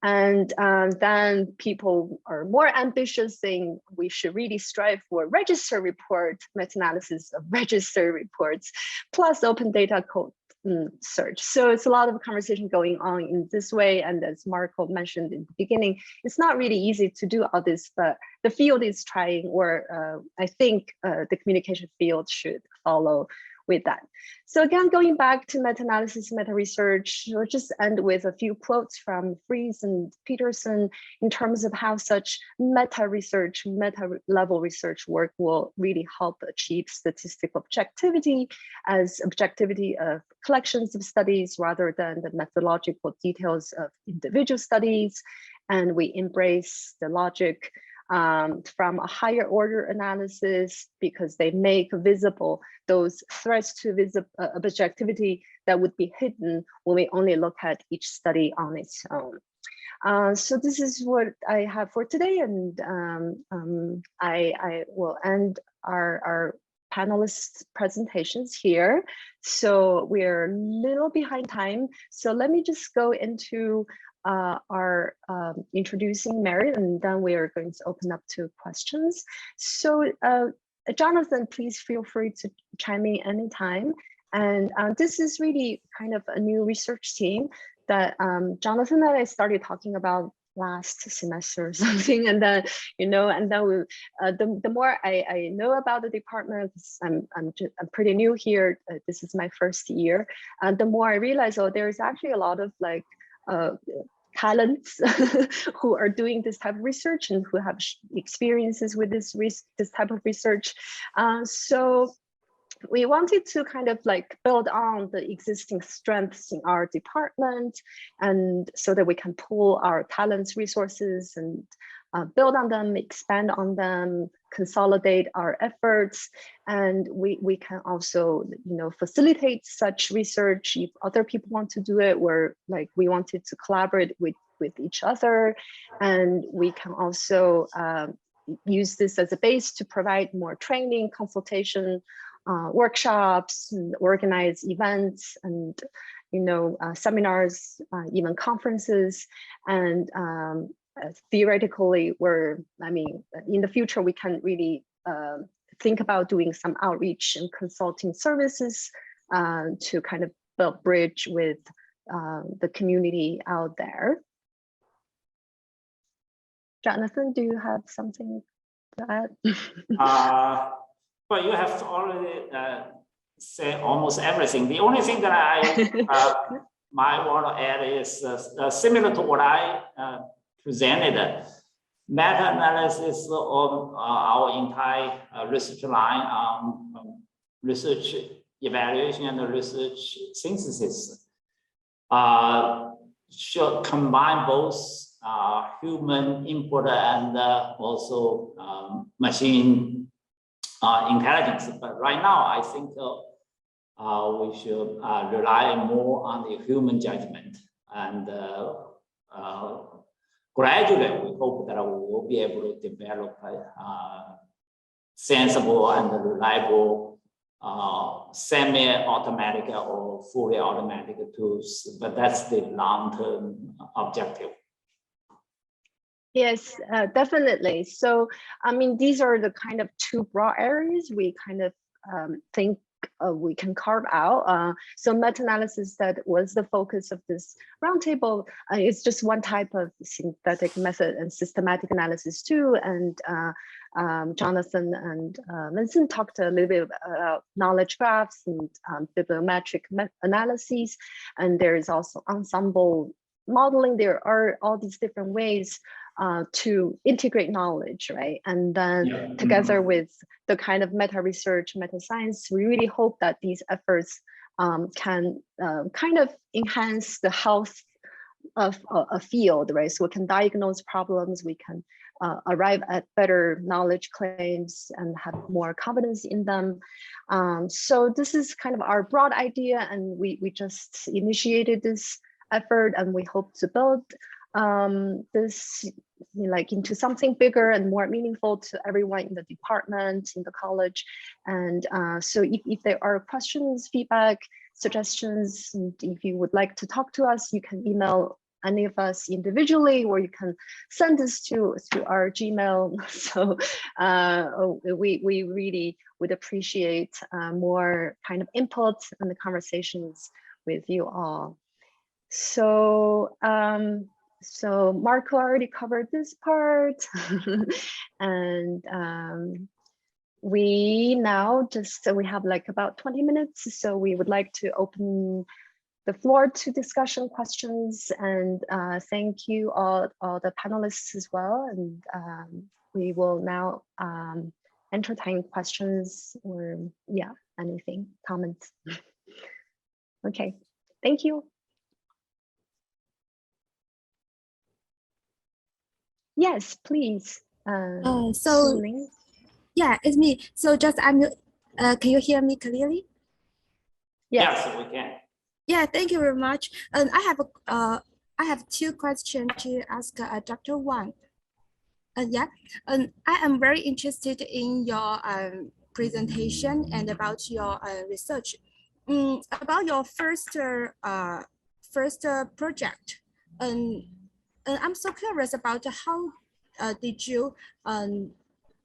And then people are more ambitious, saying we should really strive for registered report, meta-analysis of registered reports, plus open data code search. So it's a lot of conversation going on in this way. And as Marco mentioned in the beginning, it's not really easy to do all this, but the field is trying, or I think the communication field should follow with that. So again, going back to meta-analysis, meta-research, we'll just end with a few quotes from Fries and Peterson in terms of how such meta-research, meta-level research work will really help achieve statistical objectivity as objectivity of collections of studies rather than the methodological details of individual studies. And we embrace the logic from a higher order analysis because they make visible those threats to objectivity that would be hidden when we only look at each study on its own. So this is what I have for today, and I will end our panelists' presentations here. So we're a little behind time. So let me just go into our introducing Mary, and then we are going to open up to questions. So Jonathan, please feel free to chime in anytime. And this is really kind of a new research team that Jonathan and I started talking about last semester or something, and then we, the more I know about the department, I'm pretty new here. This is my first year, and the more I realize, oh, there's actually a lot of like talents who are doing this type of research and who have experiences with this type of research. So we wanted to kind of like build on the existing strengths in our department, and so that we can pool our talents, resources, and build on them, expand on them, consolidate our efforts, and we can also, you know, facilitate such research if other people want to do it. We wanted to collaborate with each other, and we can also use this as a base to provide more training, consultation, workshops, and organize events, and, you know, seminars, even conferences, and theoretically, in the future, we can really think about doing some outreach and consulting services to kind of build bridge with the community out there. Jonathan, do you have something to add? Well, you have already said almost everything. The only thing that I might want to add is similar to what I presented, meta-analysis of our entire research line on research evaluation and research synthesis should combine both human input and also machine intelligence. But right now, I think we should rely more on the human judgment, and gradually, we hope that we will be able to develop sensible and reliable semi-automatic or fully automatic tools. But that's the long-term objective. Yes, definitely. So, I mean, these are the kind of two broad areas we kind of think we can carve out. So meta-analysis, that was the focus of this roundtable. It's just one type of synthetic method and systematic analysis too. And Jonathan and Vincent talked a little bit about knowledge graphs and bibliometric analyses. And there is also ensemble modeling. There are all these different ways to integrate knowledge, right? And then together with the kind of meta research, meta science, we really hope that these efforts can kind of enhance the health of a field, right? So we can diagnose problems, we can arrive at better knowledge claims and have more confidence in them. So this is kind of our broad idea, and we just initiated this effort, and we hope to build this like into something bigger and more meaningful to everyone in the department, in the college. And so if there are questions, feedback, suggestions, and if you would like to talk to us, you can email any of us individually, or you can send this to our Gmail. So we really would appreciate more kind of input and the conversations with you all. So so Marco already covered this part. And we now we have like about 20 minutes. So we would like to open the floor to discussion, questions, and thank you all the panelists as well. And we will now entertain questions or anything, comments. Okay, thank you. Yes, please. So yeah, it's me. So just can you hear me clearly? Yes, we can. Yeah, thank you very much. And I have two questions to ask Dr. Wang. I am very interested in your presentation and about your research. About your first project. I'm so curious about how did you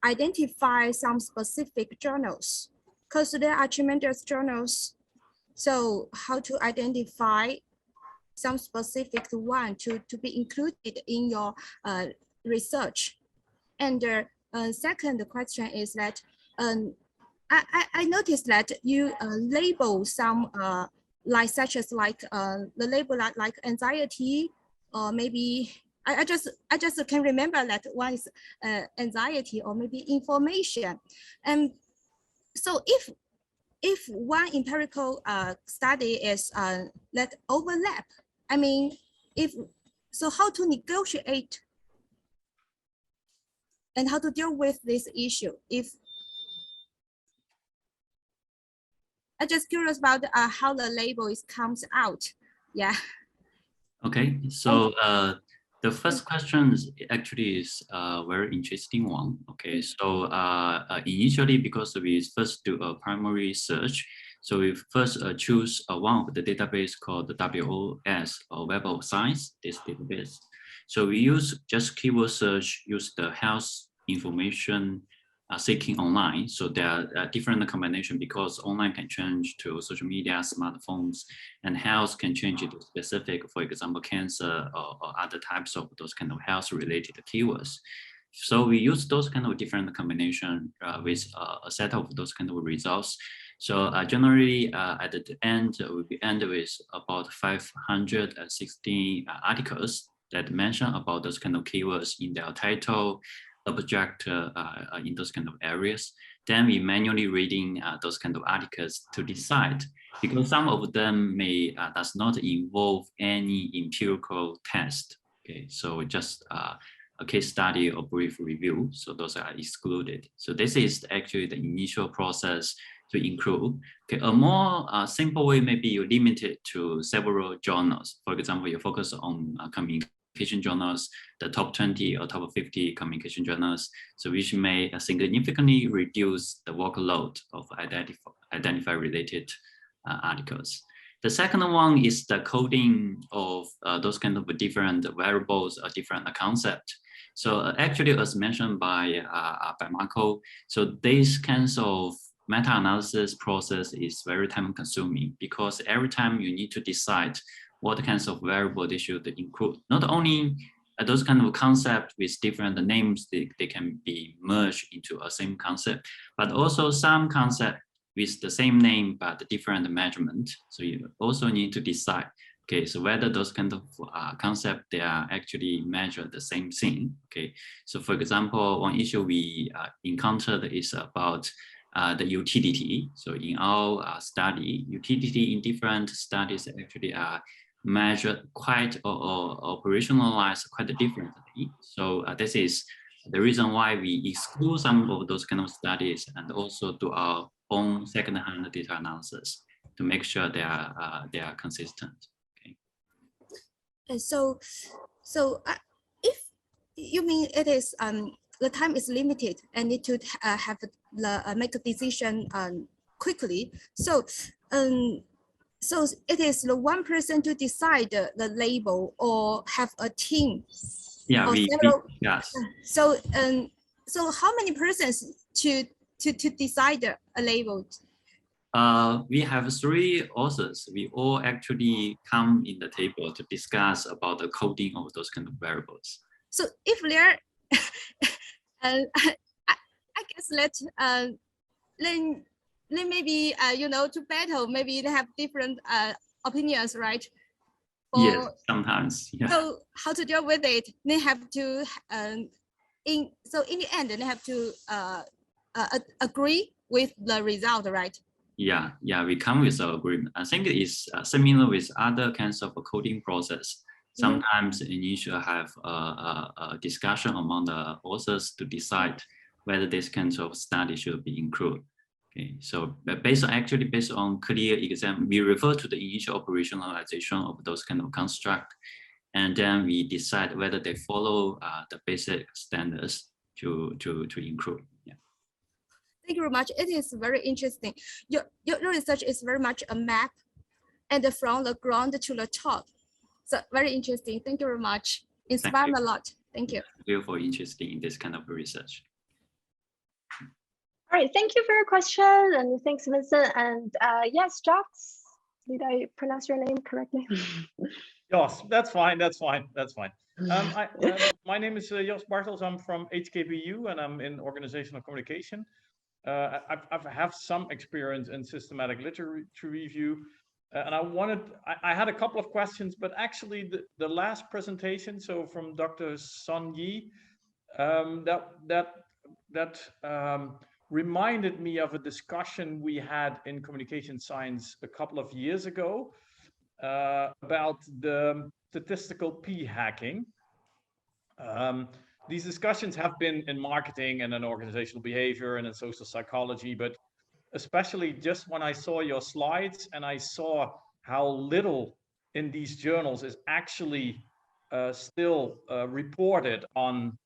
identify some specific journals? Because there are tremendous journals. So how to identify some specific one to be included in your research? And second question is that I noticed that you label some such as the label like anxiety or maybe I just can remember that one is anxiety or maybe information. And so if one empirical study is that overlap, I mean, so how to negotiate and how to deal with this issue? If I'm just curious about how the label comes out. Yeah. Okay, so the first question actually is a very interesting one. Okay, so initially, because we first do a primary search, so we first choose one of the database called the WOS, or Web of Science, this database. So we use just keyword search, use the health information seeking online. So there are different combination because online can change to social media, smartphones, and health can change it to specific, for example, cancer or other types of those kind of health related keywords. So we use those kind of different combination with a set of those kind of results. So generally at the end, we end with about 516 articles that mention about those kind of keywords in their title, object in those kind of areas. Then we manually reading those kind of articles to decide, because some of them may does not involve any empirical test. Okay, so just a case study or brief review. So those are excluded. So this is actually the initial process to include. Okay, a more simple way, maybe you limit it to several journals. For example, you focus on communication journals, the top 20 or top 50 communication journals, so which may significantly reduce the workload of identify related articles. The second one is the coding of those kind of different variables or different concepts. So actually, as mentioned by Marco, so these kinds of meta-analysis process is very time consuming, because every time you need to decide what kinds of variable they should include. Not only those kind of concepts with different names, they can be merged into a same concept, but also some concept with the same name but different measurement. So you also need to decide, okay, so whether those kind of concept, they are actually measure the same thing. Okay, so for example, one issue we encountered is about the utility. So in our study, utility in different studies actually are measured quite or operationalized quite differently. So this is the reason why we exclude some of those kind of studies and also do our own second-hand data analysis to make sure they are consistent. Okay. And so if you mean it is the time is limited and need to have make a decision quickly. So so it is the one person to decide the label, or have a team? Yeah, yes. So so how many persons to decide a label? We have 3 authors. We all actually come in the table to discuss about the coding of those kind of variables. So if there, I guess then maybe you know, to battle, maybe they have different opinions, right? Yes, sometimes. Yeah. So how to deal with it? They have to in the end they have to agree with the result, right? Yeah, we come with an agreement. I think it's similar with other kinds of coding process. Sometimes you need to have a discussion among the authors to decide whether this kind of study should be included. Okay, so based on clear exam, we refer to the initial operationalization of those kind of construct, and then we decide whether they follow the basic standards to include. Yeah. Thank you very much. It is very interesting. Your research is very much a map, and from the ground to the top. So very interesting. Thank you very much. Inspired a lot. Thank you. Thank you for interested in this kind of research. All right, thank you for your question, and thanks, Vincent. And yes, Jax, did I pronounce your name correctly? Yes, that's fine. My name is Jos Bartels. I'm from HKBU, and I'm in organizational communication. I have some experience in systematic literature review, And I had a couple of questions, but actually the last presentation, so from Dr. Son Yi, that reminded me of a discussion we had in communication science a couple of years ago about the statistical p-hacking. These discussions have been in marketing and in organizational behavior and in social psychology, but especially just when I saw your slides and I saw how little in these journals is actually still reported on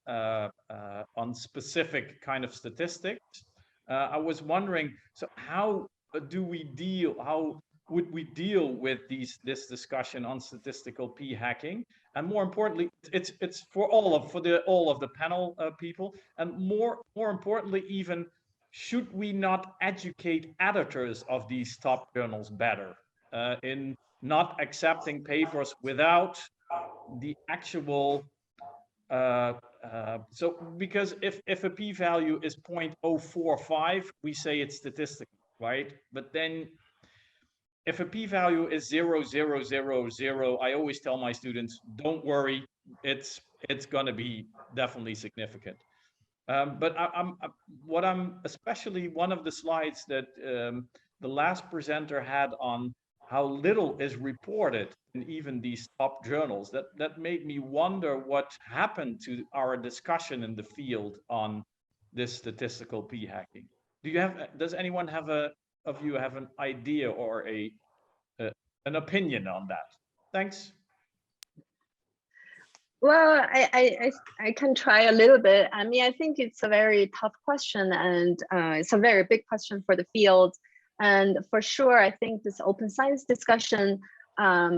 specific kind of statistics. I was wondering, so how would we deal with this discussion on statistical p-hacking? And more importantly, it's for all of the panel people, and more importantly, even, should we not educate editors of these top journals better in not accepting papers without the actual so because if a p-value is 0.045, we say it's statistical, right? But then if a p-value is 0.0000, I always tell my students, don't worry, it's going to be definitely significant. But I'm especially one of the slides that the last presenter had on how little is reported in even these top journals, that made me wonder what happened to our discussion in the field on this statistical p-hacking. Does anyone have an idea or an opinion on that? Thanks. Well, I can try a little bit. I mean, I think it's a very tough question, and it's a very big question for the field. And for sure, I think this open science discussion, I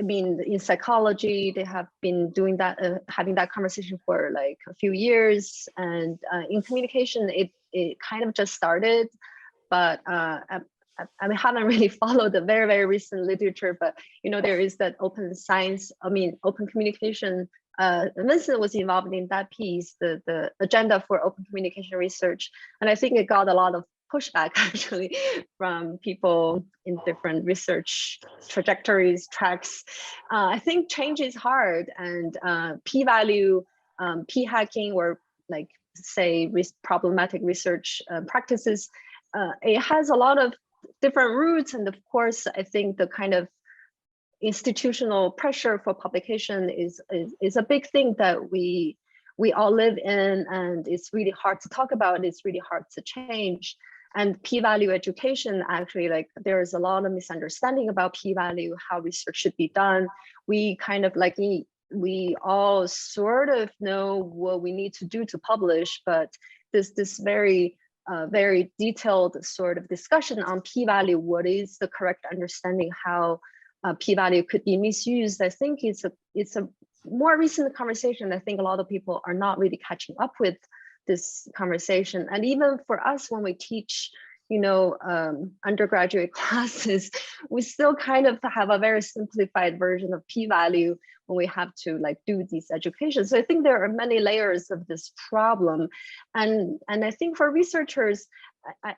mean, in psychology, they have been doing that, having that conversation for like a few years. And in communication, it kind of just started, but I mean, haven't really followed the very, very recent literature, but there is that open science, open communication. Vincent was involved in that piece, the agenda for open communication research. And I think it got a lot of pushback actually from people in different research trajectories, tracks. I think change is hard, and p-value, p-hacking, or like say problematic research practices, it has a lot of different roots. And of course, I think the kind of institutional pressure for publication is a big thing that we all live in, and it's really hard to talk about. It's really hard to change. And p-value education, actually, like, there is a lot of misunderstanding about p-value, how research should be done. We kind of like, we all sort of know what we need to do to publish, but this very detailed sort of discussion on p-value, what is the correct understanding, how p-value could be misused, I think it's a more recent conversation. I think a lot of people are not really catching up with this conversation. And even for us, when we teach undergraduate classes, we still kind of have a very simplified version of p-value when we have to like do these education. So I think there are many layers of this problem. And I think for researchers,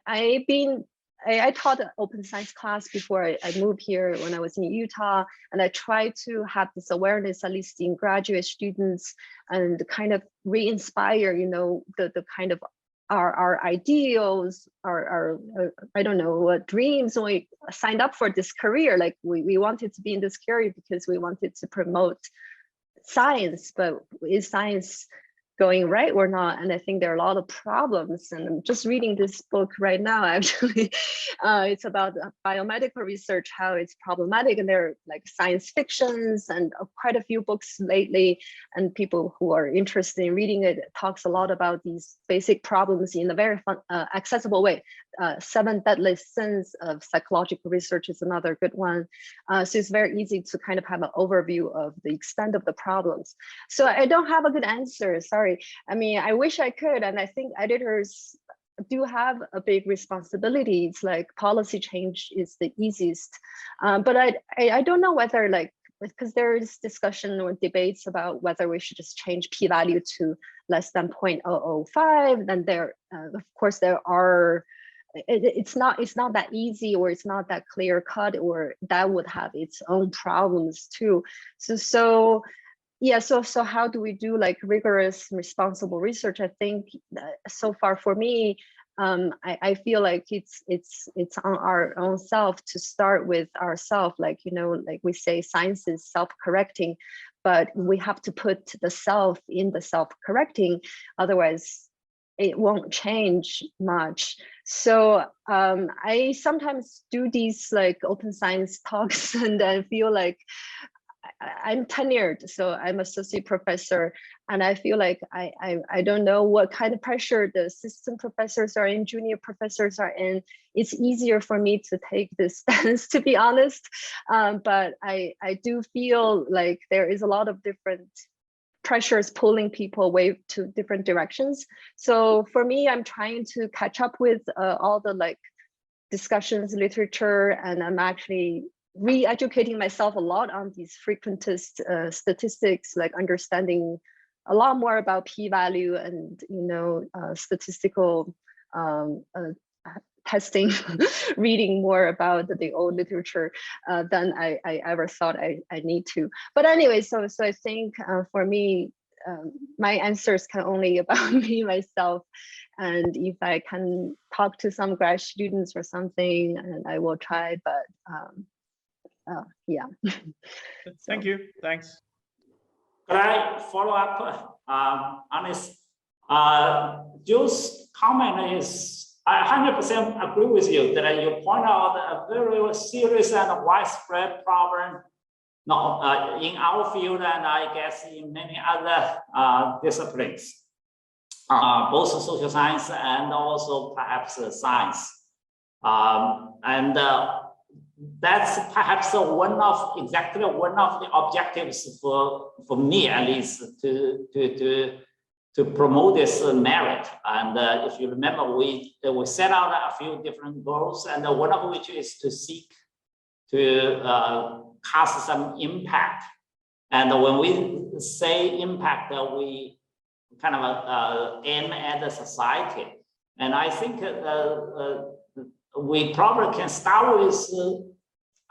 I taught an open science class before I moved here when I was in Utah, and I tried to have this awareness, at least in graduate students, and kind of re-inspire, the kind of our ideals, our I don't know, what dreams when we signed up for this career. Like we wanted to be in this career because we wanted to promote science, but is science going right or not? And I think there are a lot of problems. And I'm just reading this book right now, actually. It's about biomedical research, how it's problematic, and there are like science fictions and quite a few books lately, and people who are interested in reading it talks a lot about these basic problems in a very fun, accessible way. 7 Deadly Sins of Psychological Research is another good one. So it's very easy to kind of have an overview of the extent of the problems. So I don't have a good answer, sorry. I mean, I wish I could, and I think editors do have a big responsibility. It's like policy change is the easiest, but I don't know whether, like, because there is discussion or debates about whether we should just change p-value to less than 0.005. Then there, of course, there are it's not that easy, or it's not that clear cut, or that would have its own problems too. So yeah, so how do we do like rigorous, responsible research? I think so far for me, I feel like it's on our own self to start with ourselves. Like, you know, like we say, science is self-correcting, but we have to put the self in the self-correcting, otherwise it won't change much. So I sometimes do these like open science talks, and I feel like I'm tenured, so I'm associate professor, and I feel like I don't know what kind of pressure the assistant professors are in, junior professors are in. It's easier for me to take this stance, to be honest, but I do feel like there is a lot of different pressures pulling people away to different directions. So for me, I'm trying to catch up with all the like discussions, literature, and I'm actually re-educating myself a lot on these frequentist statistics, like understanding a lot more about p-value and, you know, statistical testing, reading more about the old literature than I ever thought I need to. But anyway, so I think for me, my answers can only about me, myself. And if I can talk to some grad students or something, and I will try, but yeah. Thank you, thanks. Could I follow up on this? Joe's comment is, I 100% agree with you that you point out a very serious and widespread problem now in our field, and I guess in many other disciplines, both social science and also perhaps science. And that's perhaps exactly one of the objectives for me, at least, to promote this merit. And if you remember, we set out a few different goals, and one of which is to seek to cast some impact. And when we say impact, we kind of aim at the society. And I think we probably can start with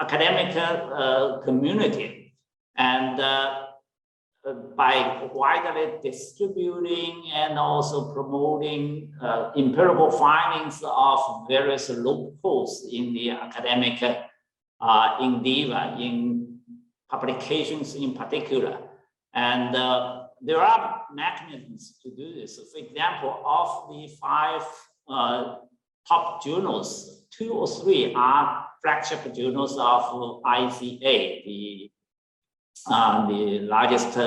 academic community, and by widely distributing and also promoting empirical findings of various loopholes in the academic endeavor, in publications in particular. And there are mechanisms to do this. So for example, of the 5 top journals, 2 or 3 are flagship journals of ICA, the largest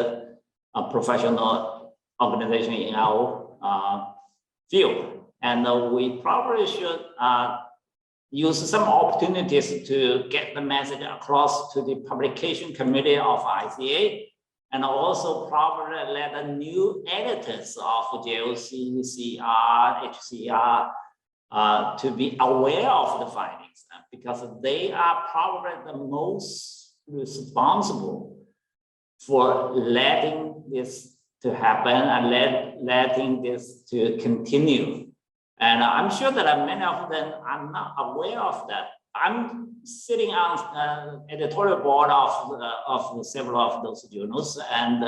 professional organization in our field. And we probably should use some opportunities to get the message across to the publication committee of ICA, and also probably let the new editors of JOC, CR, HCR to be aware of the findings, because they are probably the most responsible for letting this to happen and letting this to continue. And I'm sure that many of them are not aware of that. I'm sitting on editorial board of several of those journals, and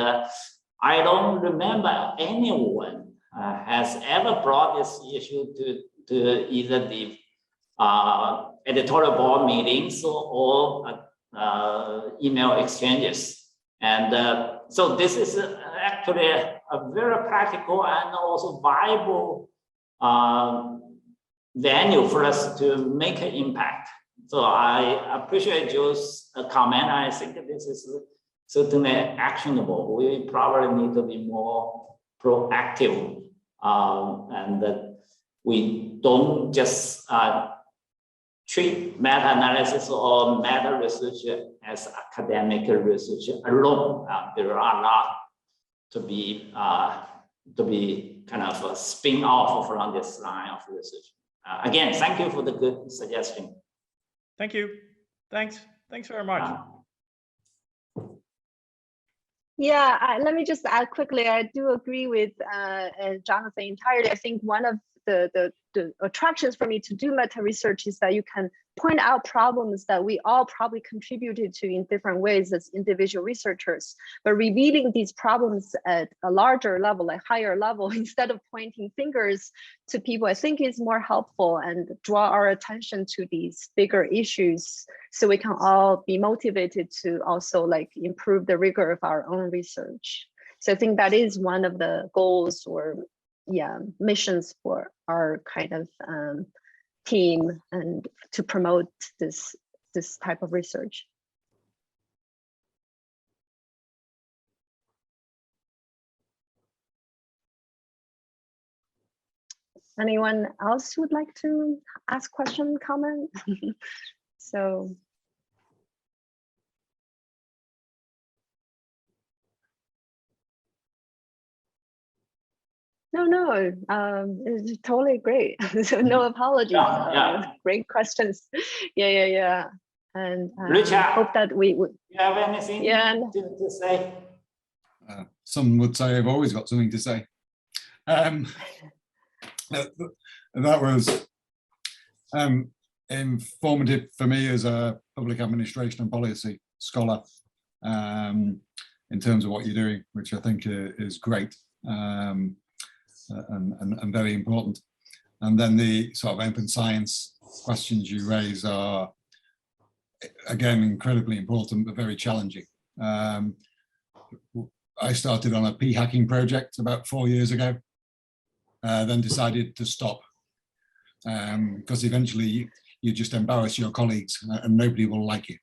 I don't remember anyone has ever brought this issue to either the editorial board meetings or email exchanges. And so this is actually a very practical and also viable venue for us to make an impact. So I appreciate Joe's comment. I think this is certainly actionable. We probably need to be more proactive, and that we don't just treat meta-analysis or meta-research as academic research alone. There are a lot to be kind of a spin-off from this line of research. Again, thank you for the good suggestion. Thank you. Thanks very much. Yeah, let me just add quickly. I do agree with Jonathan entirely. I think one of the attractions for me to do meta research is that you can point out problems that we all probably contributed to in different ways as individual researchers, but revealing these problems at a larger level, like higher level, instead of pointing fingers to people, I think is more helpful and draw our attention to these bigger issues so we can all be motivated to also like improve the rigor of our own research. So I think that is one of the goals or missions for our kind of team and to promote this type of research. Anyone else would like to ask question, comment? So. No, it's totally great. So no apologies. Great questions. Yeah. And Richard, hope that we would. You have anything to say? Some would say I've always got something to say. That was informative for me as a public administration and policy scholar in terms of what you're doing, which I think is great. And very important. And then the sort of open science questions you raise are, again, incredibly important, but very challenging. I started on a p-hacking project about 4 years ago, then decided to stop because eventually you just embarrass your colleagues and nobody will like you.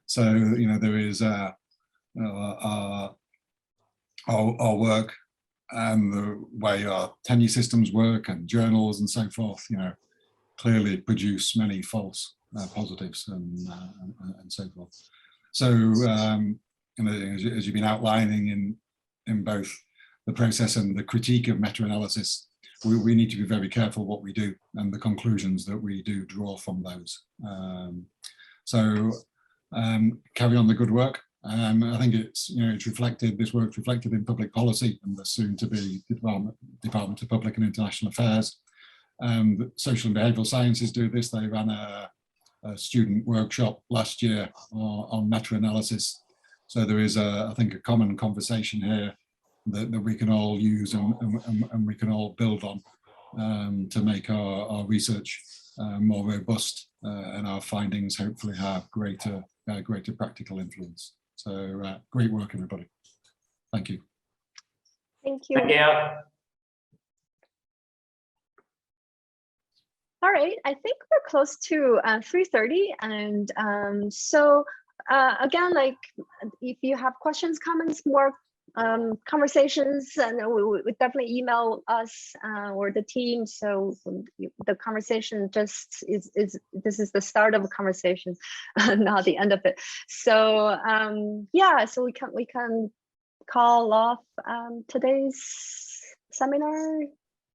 So, you know, there is our work and the way our tenure systems work and journals and so forth, you know, clearly produce many false positives and so forth. So, you know, as you've been outlining in both the process and the critique of meta-analysis, we need to be very careful what we do and the conclusions that we do draw from those. Carry on the good work. I think it's, you know, it's reflected, this work's reflected in public policy and the soon to be Department of Public and International Affairs. Social and Behavioural Sciences do this. They ran a student workshop last year on meta-analysis. So there is, I think, a common conversation here that we can all use and we can all build on to make our research more robust and our findings hopefully have greater practical influence. So great work, everybody. Thank you. Thank you. Thank you. All right, I think we're close to 3:30, and so again, like if you have questions, comments, more conversations, and we would definitely email us or the team. So the conversation just this is the start of a conversation, not the end of it. So yeah, so we can call off today's seminar.